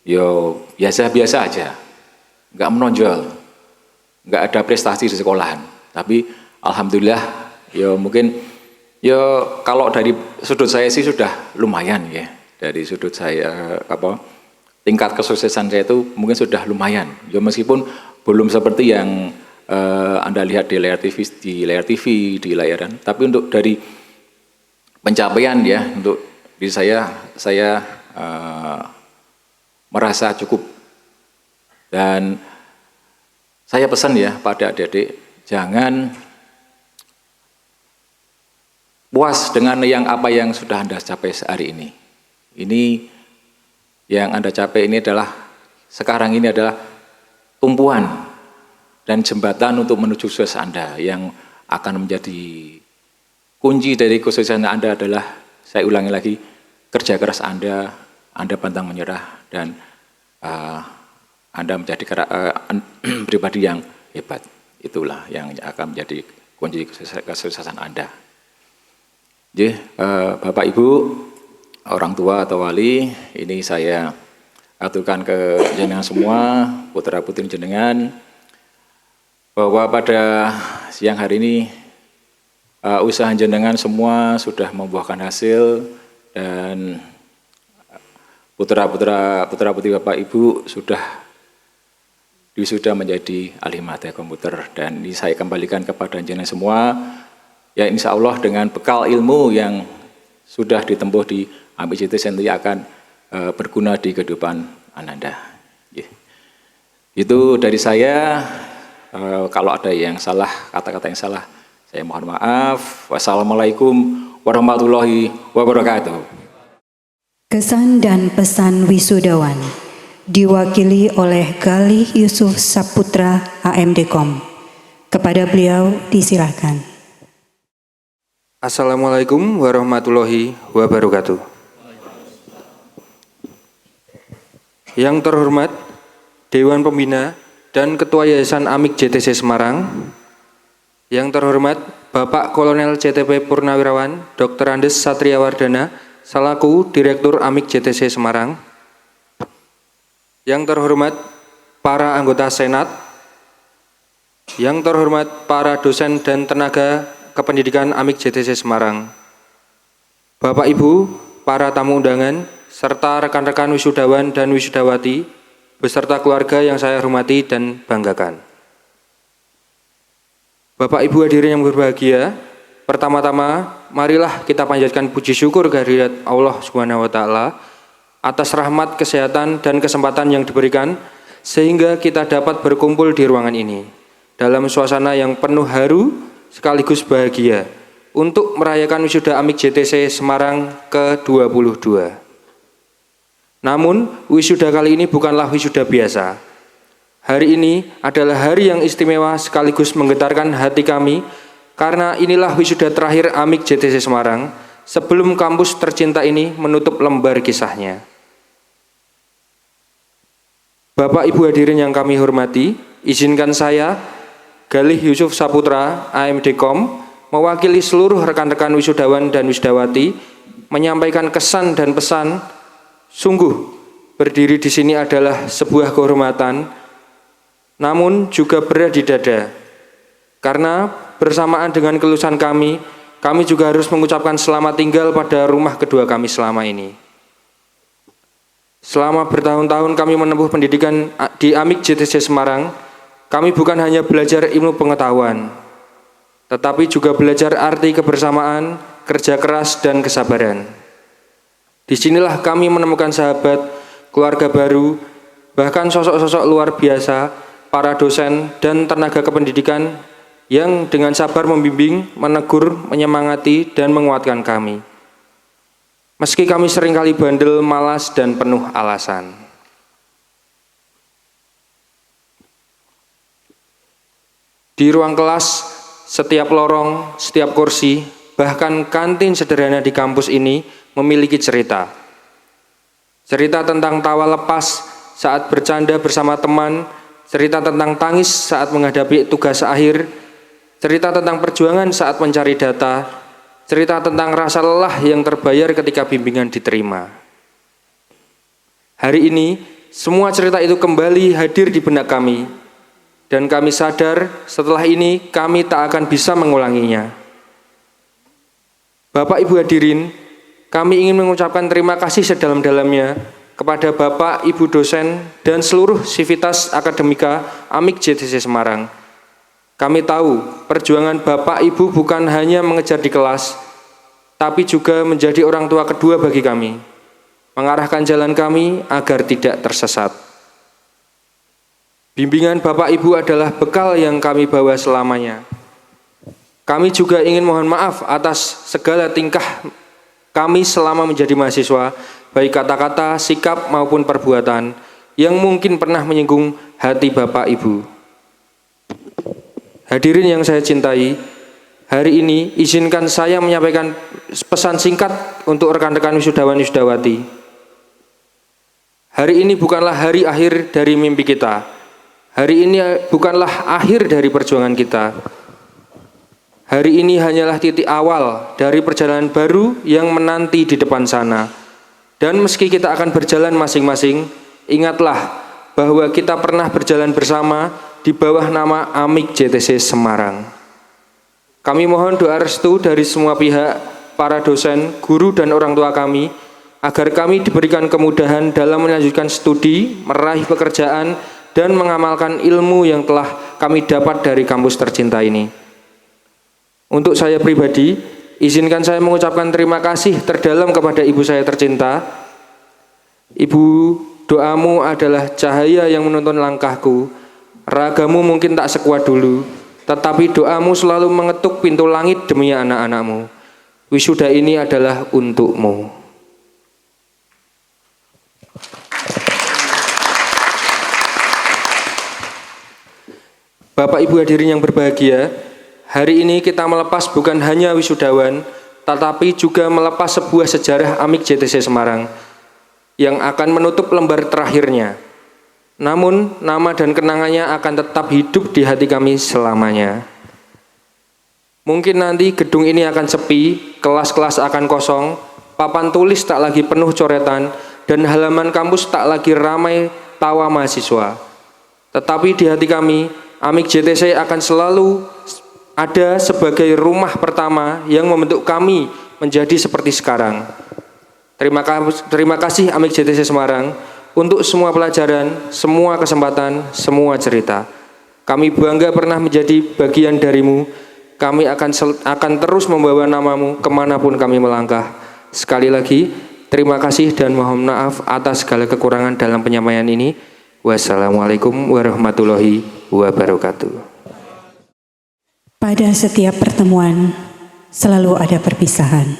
yo biasa-biasa aja, nggak menonjol, nggak ada prestasi di sekolahan. Tapi alhamdulillah yo mungkin yo kalau dari sudut saya sih sudah lumayan ya. Dari sudut saya tingkat kesuksesan saya itu mungkin sudah lumayan. Yo meskipun belum seperti yang Anda lihat di layar TV, di layaran. Tapi untuk dari pencapaian ya, untuk diri saya merasa cukup. Dan saya pesan ya pada adik-adik, jangan puas dengan apa yang sudah Anda capai hari ini. Ini yang Anda capai ini adalah, sekarang ini adalah tumpuan dan jembatan untuk menuju sukses Anda. Yang akan menjadi kunci dari kesuksesan Anda adalah, saya ulangi lagi, kerja keras Anda pantang menyerah, dan Anda menjadi pribadi yang hebat. Itulah yang akan menjadi kunci kesuksesan Anda. Jadi, Bapak Ibu, orang tua atau wali, ini saya aturkan ke jenengan semua, putra-putri jenengan, bahwa pada siang hari ini usaha jenengan semua sudah membuahkan hasil, dan putra-putri Bapak Ibu sudah menjadi ahli matematika komputer. Dan ini saya kembalikan kepada jenengan semua, ya insya Allah dengan bekal ilmu yang sudah ditempuh di AMIK JTC nanti akan berguna di kehidupan Anda. Itu dari saya. Kalau ada yang salah, kata-kata yang salah, saya mohon maaf. Wassalamualaikum warahmatullahi wabarakatuh. Kesan dan pesan wisudawan diwakili oleh Galih Yusuf Saputra AMDKOM. Kepada beliau disilakan. Assalamualaikum warahmatullahi wabarakatuh. Yang terhormat Dewan Pembina dan Ketua Yayasan AMIK JTC Semarang, yang terhormat Bapak Kolonel CTP Purnawirawan Dr. Andes Satria Wardana selaku Direktur AMIK JTC Semarang, yang terhormat para anggota Senat, yang terhormat para dosen dan tenaga kependidikan AMIK JTC Semarang, Bapak Ibu, para tamu undangan, serta rekan-rekan wisudawan dan wisudawati, beserta keluarga yang saya hormati dan banggakan. Bapak Ibu hadirin yang berbahagia, pertama-tama marilah kita panjatkan puji syukur kehadirat Allah Subhanahu wa taala atas rahmat, kesehatan dan kesempatan yang diberikan sehingga kita dapat berkumpul di ruangan ini dalam suasana yang penuh haru sekaligus bahagia untuk merayakan wisuda AMIK JTC Semarang ke-22. Namun, wisuda kali ini bukanlah wisuda biasa. Hari ini adalah hari yang istimewa sekaligus menggetarkan hati kami, karena inilah wisuda terakhir AMIK JTC Semarang sebelum kampus tercinta ini menutup lembar kisahnya. Bapak Ibu hadirin yang kami hormati, izinkan saya, Galih Yusuf Saputra, AMD.Com, mewakili seluruh rekan-rekan wisudawan dan wisudawati, menyampaikan kesan dan pesan. Sungguh, berdiri di sini adalah sebuah kehormatan, namun juga berat di dada. Karena bersamaan dengan kelulusan kami juga harus mengucapkan selamat tinggal pada rumah kedua kami selama ini. Selama bertahun-tahun kami menempuh pendidikan di AMIK JTC Semarang, kami bukan hanya belajar ilmu pengetahuan, tetapi juga belajar arti kebersamaan, kerja keras, dan kesabaran. Disinilah kami menemukan sahabat, keluarga baru, bahkan sosok-sosok luar biasa, para dosen dan tenaga kependidikan yang dengan sabar membimbing, menegur, menyemangati, dan menguatkan kami. Meski kami seringkali bandel, malas, dan penuh alasan. Di ruang kelas, setiap lorong, setiap kursi, bahkan kantin sederhana di kampus ini memiliki cerita. Cerita tentang tawa lepas saat bercanda bersama teman, cerita tentang tangis saat menghadapi tugas akhir, cerita tentang perjuangan saat mencari data, cerita tentang rasa lelah yang terbayar ketika bimbingan diterima. Hari ini, semua cerita itu kembali hadir di benak kami, dan kami sadar setelah ini kami tak akan bisa mengulanginya. Bapak Ibu hadirin, kami ingin mengucapkan terima kasih sedalam-dalamnya kepada Bapak, Ibu dosen, dan seluruh sivitas akademika AMIK JTC Semarang. Kami tahu perjuangan Bapak Ibu bukan hanya mengejar di kelas, tapi juga menjadi orang tua kedua bagi kami, mengarahkan jalan kami agar tidak tersesat. Bimbingan Bapak Ibu adalah bekal yang kami bawa selamanya. Kami juga ingin mohon maaf atas segala tingkah kami selama menjadi mahasiswa, baik kata-kata, sikap maupun perbuatan yang mungkin pernah menyinggung hati Bapak Ibu. Hadirin yang saya cintai, hari ini izinkan saya menyampaikan pesan singkat untuk rekan-rekan wisudawan-wisudawati. Hari ini bukanlah hari akhir dari mimpi kita. Hari ini bukanlah akhir dari perjuangan kita. Hari ini hanyalah titik awal dari perjalanan baru yang menanti di depan sana. Dan meski kita akan berjalan masing-masing, ingatlah bahwa kita pernah berjalan bersama di bawah nama AMIK JTC Semarang. Kami mohon doa restu dari semua pihak, para dosen, guru, dan orang tua kami, agar kami diberikan kemudahan dalam melanjutkan studi, meraih pekerjaan, dan mengamalkan ilmu yang telah kami dapat dari kampus tercinta ini. Untuk saya pribadi, izinkan saya mengucapkan terima kasih terdalam kepada ibu saya tercinta. Ibu, doamu adalah cahaya yang menuntun langkahku. Ragamu mungkin tak sekuat dulu, tetapi doamu selalu mengetuk pintu langit demi anak-anakmu. Wisuda ini adalah untukmu. Bapak Ibu hadirin yang berbahagia, hari ini kita melepas bukan hanya wisudawan, tetapi juga melepas sebuah sejarah AMIK JTC Semarang yang akan menutup lembar terakhirnya. Namun, nama dan kenangannya akan tetap hidup di hati kami selamanya. Mungkin nanti gedung ini akan sepi, kelas-kelas akan kosong, papan tulis tak lagi penuh coretan, dan halaman kampus tak lagi ramai tawa mahasiswa. Tetapi di hati kami, AMIK JTC akan selalu ada sebagai rumah pertama yang membentuk kami menjadi seperti sekarang. Terima kasih AMIK JTC Semarang untuk semua pelajaran, semua kesempatan, semua cerita. Kami bangga pernah menjadi bagian darimu. Kami akan terus membawa namamu kemanapun kami melangkah. Sekali lagi, terima kasih dan mohon maaf atas segala kekurangan dalam penyampaian ini. Wassalamualaikum warahmatullahi wabarakatuh. Pada setiap pertemuan, selalu ada perpisahan.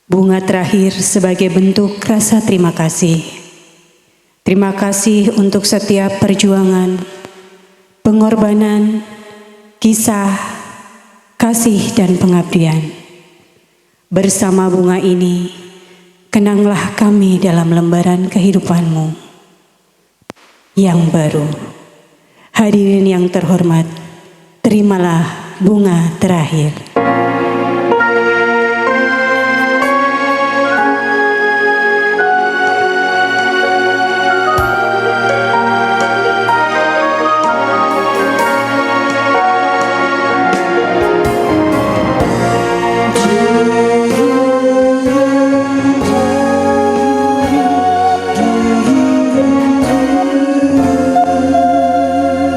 Bunga terakhir sebagai bentuk rasa terima kasih. Terima kasih untuk setiap perjuangan, pengorbanan, kisah, kasih, dan pengabdian. Bersama bunga ini, kenanglah kami dalam lembaran kehidupanmu yang baru. Hadirin yang terhormat, terimalah bunga terakhir.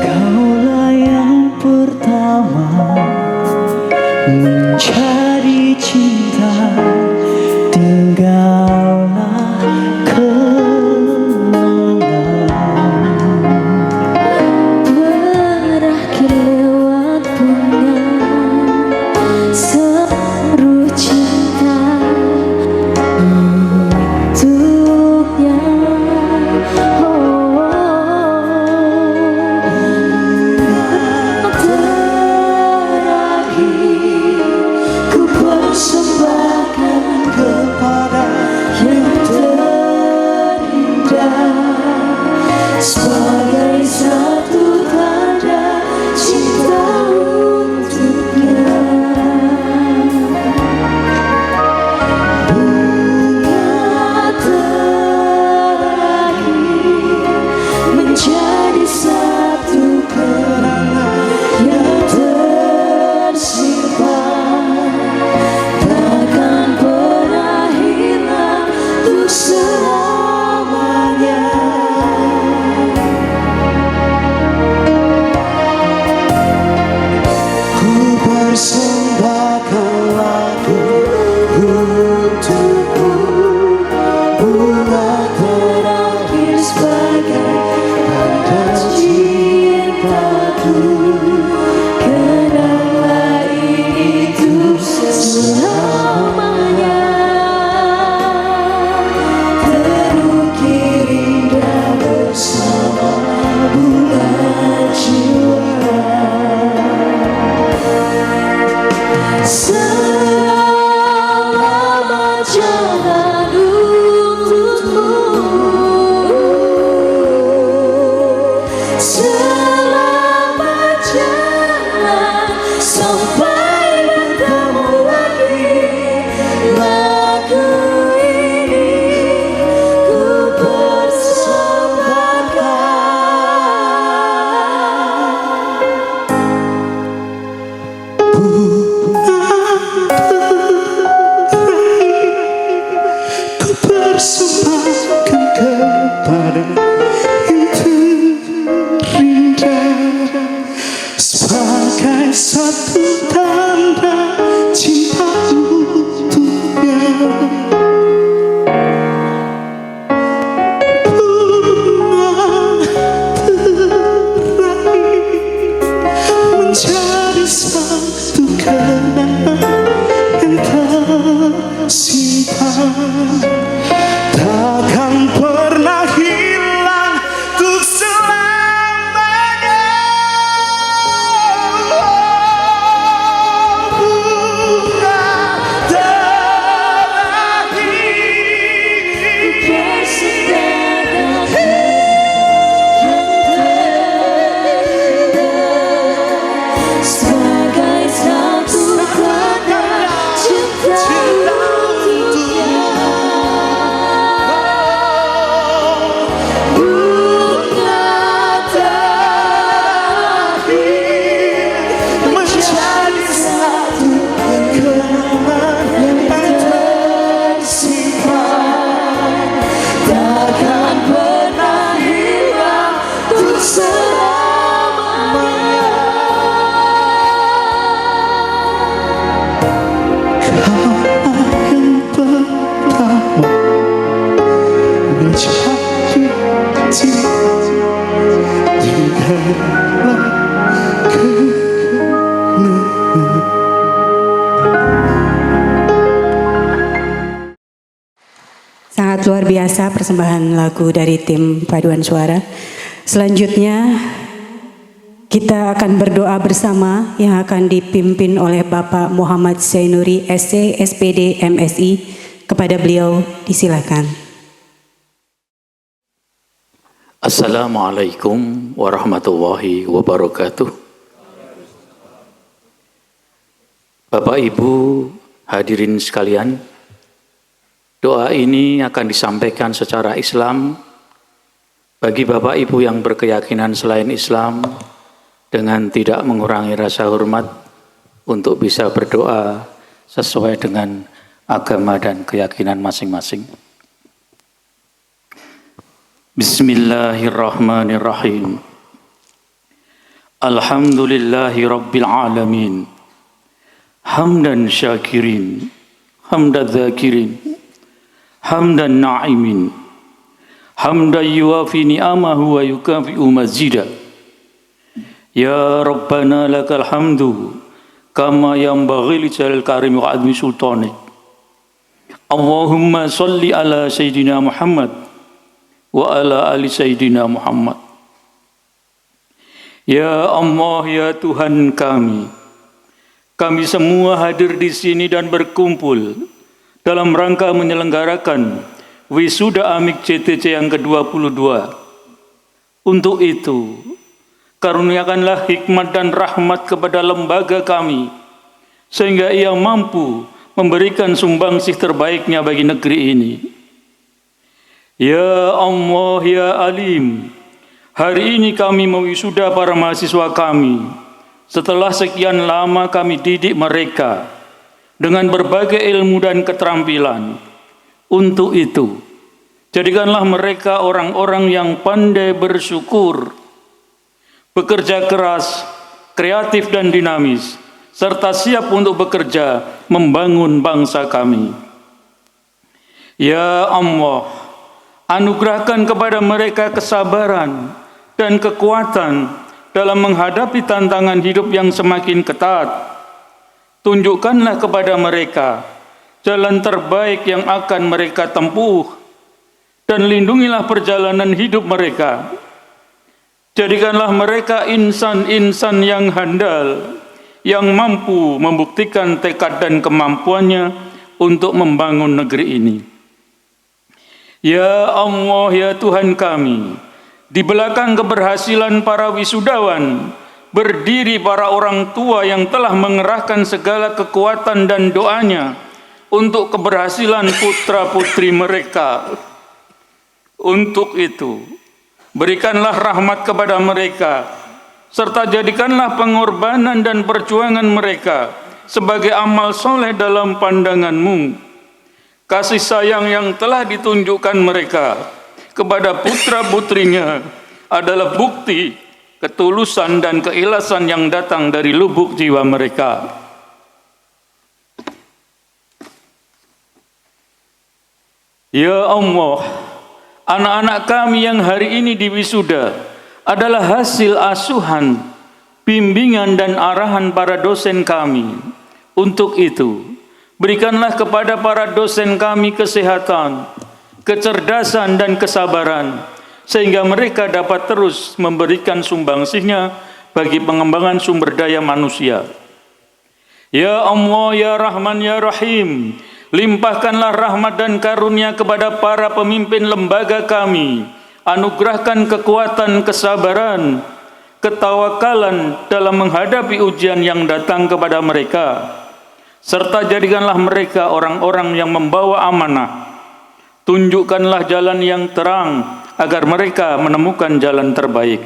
Kaulah yang pertama mencari cinta, tinggallah kenangan. Berakhir lewat bunga, seluruh cinta untuknya. Ku persembahkan kepada yang terindah sebagai satu tanda cinta untuknya. Bunga terakhir menjadi satu kenangan yang tersimpan, takkan pernah hilang untuk selamanya. Ku persembahkan lagu untukmu, bunga terakhir sebagai tanda cintaku. Kenanglah ini untuk selamanya, terukir indah bersama bunga jiwa. Selamat jalan untukmu, selamat jalan sampai bertemu lagi. Lagu ini ku persembahkan. Ku persembahkan kepada yang terindah sebagai satu tanda cinta untuknya. Bunga terakhir menjadi satu kenangan yang tersimpan, takkan pernah hilang untuk selamanya. Bunga terakhir sebagai satu tanda cinta untuknya. Bunga terakhir menjadi satu kenangan yang tersimpan, takkan pernah hilang untuk selamanya. Yang pertama mencari cinta, tinggallah kenangan. Sangat luar biasa persembahan lagu dari tim paduan suara. Selanjutnya Kita akan berdoa bersama yang akan dipimpin oleh Bapak Muhammad Zainuri SC, SPD, MSI. Kepada beliau disilakan. Assalamualaikum warahmatullahi wabarakatuh. Bapak Ibu hadirin sekalian, doa ini akan disampaikan secara Islam bagi Bapak Ibu yang berkeyakinan selain Islam, dengan tidak mengurangi rasa hormat untuk bisa berdoa sesuai dengan agama dan keyakinan masing-masing. Bismillahirrahmanirrahim. Alhamdulillahi rabbil alamin. Hamdan syakirin, hamdan dzakirin, hamdan na'imin, hamdan yuafi ni'amahu wa yukafi'u mazidah. Ya Rabbana lakal hamdu kama yanbaghi li jalal karim wa admi sultanik. Allahumma salli ala Sayyidina Muhammad wa ala ali Sayyidina Muhammad. Ya Allah, ya Tuhan kami semua hadir di sini dan berkumpul dalam rangka menyelenggarakan wisuda Amik JTC yang ke-22. Untuk itu, karuniakanlah hikmat dan rahmat kepada lembaga kami, sehingga ia mampu memberikan sumbangsih terbaiknya bagi negeri ini. Ya Allah, ya Alim, hari ini kami mewisuda para mahasiswa kami. Setelah sekian lama kami didik mereka dengan berbagai ilmu dan keterampilan. Untuk itu, jadikanlah mereka orang-orang yang pandai bersyukur, bekerja keras, kreatif dan dinamis, serta siap untuk bekerja membangun bangsa kami. Ya Allah, anugerahkan kepada mereka kesabaran dan kekuatan dalam menghadapi tantangan hidup yang semakin ketat. Tunjukkanlah kepada mereka jalan terbaik yang akan mereka tempuh, dan lindungilah perjalanan hidup mereka. Jadikanlah mereka insan-insan yang handal, yang mampu membuktikan tekad dan kemampuannya untuk membangun negeri ini. Ya Allah, ya Tuhan kami, di belakang keberhasilan para wisudawan, berdiri para orang tua yang telah mengerahkan segala kekuatan dan doanya untuk keberhasilan putra-putri mereka. Untuk itu, berikanlah rahmat kepada mereka, serta jadikanlah pengorbanan dan perjuangan mereka sebagai amal soleh dalam pandangan-Mu. Kasih sayang yang telah ditunjukkan mereka kepada putra-putrinya adalah bukti ketulusan dan keikhlasan yang datang dari lubuk jiwa mereka. Ya Allah, anak-anak kami yang hari ini diwisuda adalah hasil asuhan, bimbingan dan arahan para dosen kami. Untuk itu, berikanlah kepada para dosen kami kesehatan, kecerdasan dan kesabaran, sehingga mereka dapat terus memberikan sumbangsihnya bagi pengembangan sumber daya manusia. Ya Allah, ya Rahman, ya Rahim, limpahkanlah rahmat dan karunia kepada para pemimpin lembaga kami. Anugerahkan kekuatan, kesabaran, ketawakalan dalam menghadapi ujian yang datang kepada mereka, serta jadikanlah mereka orang-orang yang membawa amanah. Tunjukkanlah jalan yang terang agar mereka menemukan jalan terbaik.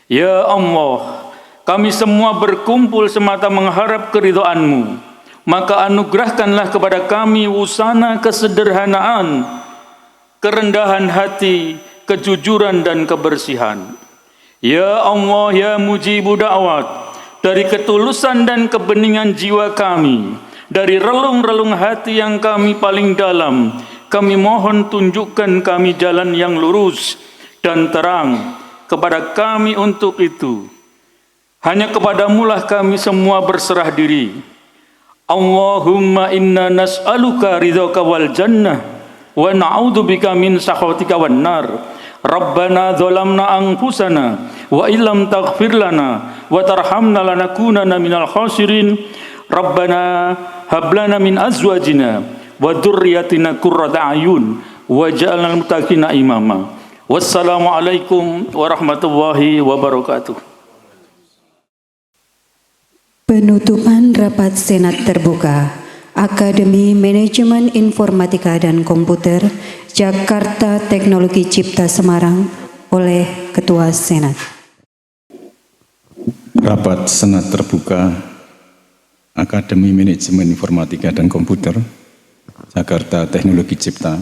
Ya Allah, kami semua berkumpul semata mengharap keridhaan-Mu. Maka anugerahkanlah kepada kami wusana kesederhanaan, kerendahan hati, kejujuran dan kebersihan. Ya Allah, ya mujibu da'wat, dari ketulusan dan kebeningan jiwa kami, dari relung-relung hati yang kami paling dalam, kami mohon tunjukkan kami jalan yang lurus dan terang kepada kami. Untuk itu, hanya kepadamu-lah kami semua berserah diri. Allahumma inna nas'aluka ridhaka wal jannah wa na'udzubika min sakhatika wan nar. Rabbana dzalamna anfusana wa illam taghfir lana wa tarhamna lanakunanna minal khasirin. Rabbana hab lana min azwajina wa dzurriyyatina qurrata a'yun waj'alna lil muttaqina imama. Wassalamualaikum warahmatullahi wabarakatuh. Penutupan rapat Senat terbuka Akademi Manajemen Informatika dan Komputer Jakarta Teknologi Cipta Semarang oleh Ketua Senat. Rapat Senat terbuka Akademi Manajemen Informatika dan Komputer Jakarta Teknologi Cipta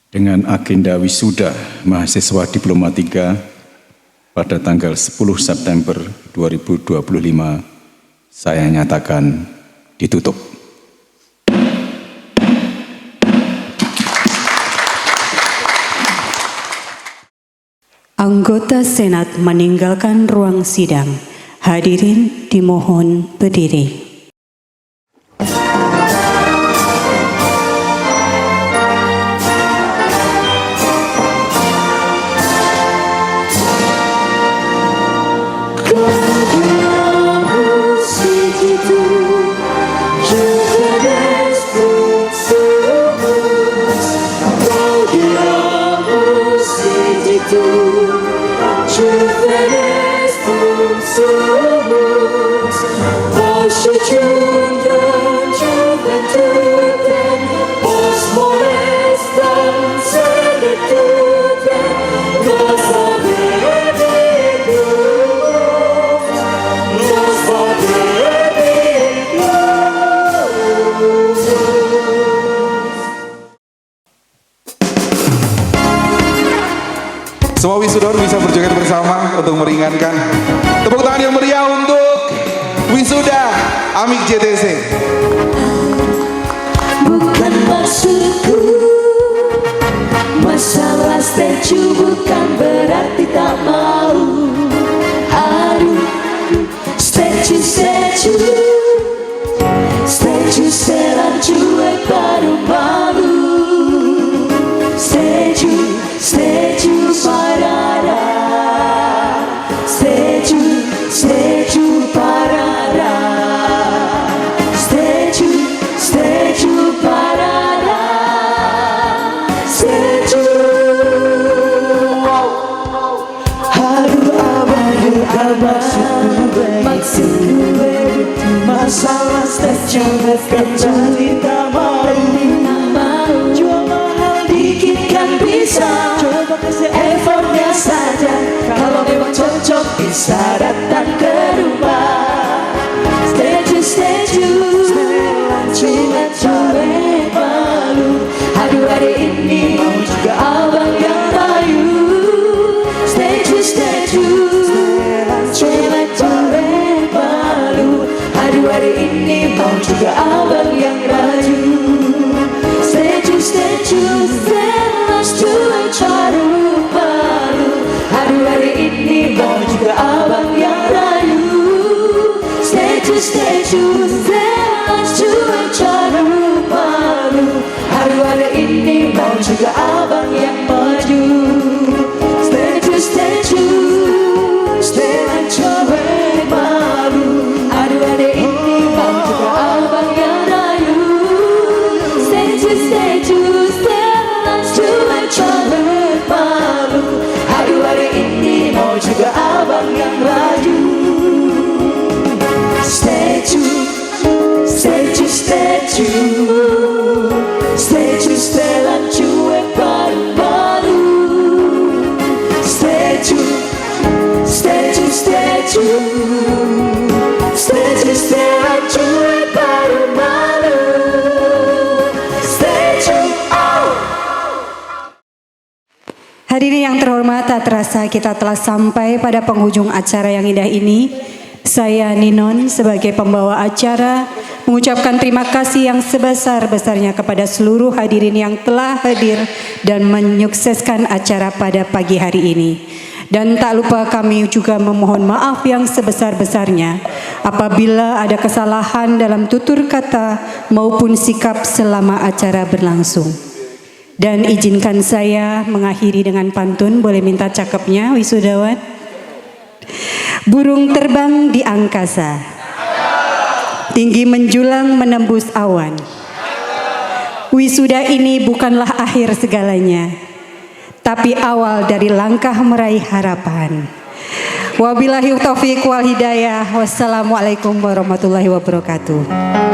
dengan agenda wisuda mahasiswa Diploma 3 pada tanggal 10 September 2025 saya nyatakan ditutup. Anggota Senat meninggalkan ruang sidang. Hadirin dimohon berdiri. Semua wisudawan bisa berjoget bersama untuk meringankan. Tepuk tangan yang meriah untuk wisuda Amik JTC. Bukan maksudku masalah statue, bukan berarti tak mau. Aduh, statue selang cuek baru malu. Statue parada, statue parada, statue parada, aduh abang, maksudku masalah statue bukan jadi tak mau. Jual mahal dikit kan bisa, coba kasih effortnya saja. Kalau memang cocok bisa datang ke rumah. Statue cuek malu. Aduh hari ini mau juga abang yang rayu. Statue cuek malu. Aduh hari ini mau juga abang yang rayu. Statue cuek baru malu. Aduh hari ini mau juga abang yang rayu. Statue cuek baru malu. Aduh hari ini mau juga abang yang maju. Statue cuek malu. Aduh hari ini mau juga abang yang rayu. Statue cuek malu. Aduh hari ini mau juga abang yang maju. Statue setelan cuek baru-baru. Statue setelan cuek baru-baru. Hadirin yang terhormat, tak terasa kita telah sampai pada penghujung acara yang indah ini. Saya Ninon sebagai pembawa acara mengucapkan terima kasih yang sebesar-besarnya kepada seluruh hadirin yang telah hadir dan menyukseskan acara pada pagi hari ini. Dan tak lupa kami juga memohon maaf yang sebesar-besarnya apabila ada kesalahan dalam tutur kata maupun sikap selama acara berlangsung. Dan izinkan saya mengakhiri dengan pantun, boleh minta cakepnya wisudawan. Burung terbang di angkasa, tinggi menjulang menembus awan. Wisuda ini bukanlah akhir segalanya, tapi awal dari langkah meraih harapan. Wabillahi taufiq wal hidayah. Wassalamualaikum warahmatullahi wabarakatuh.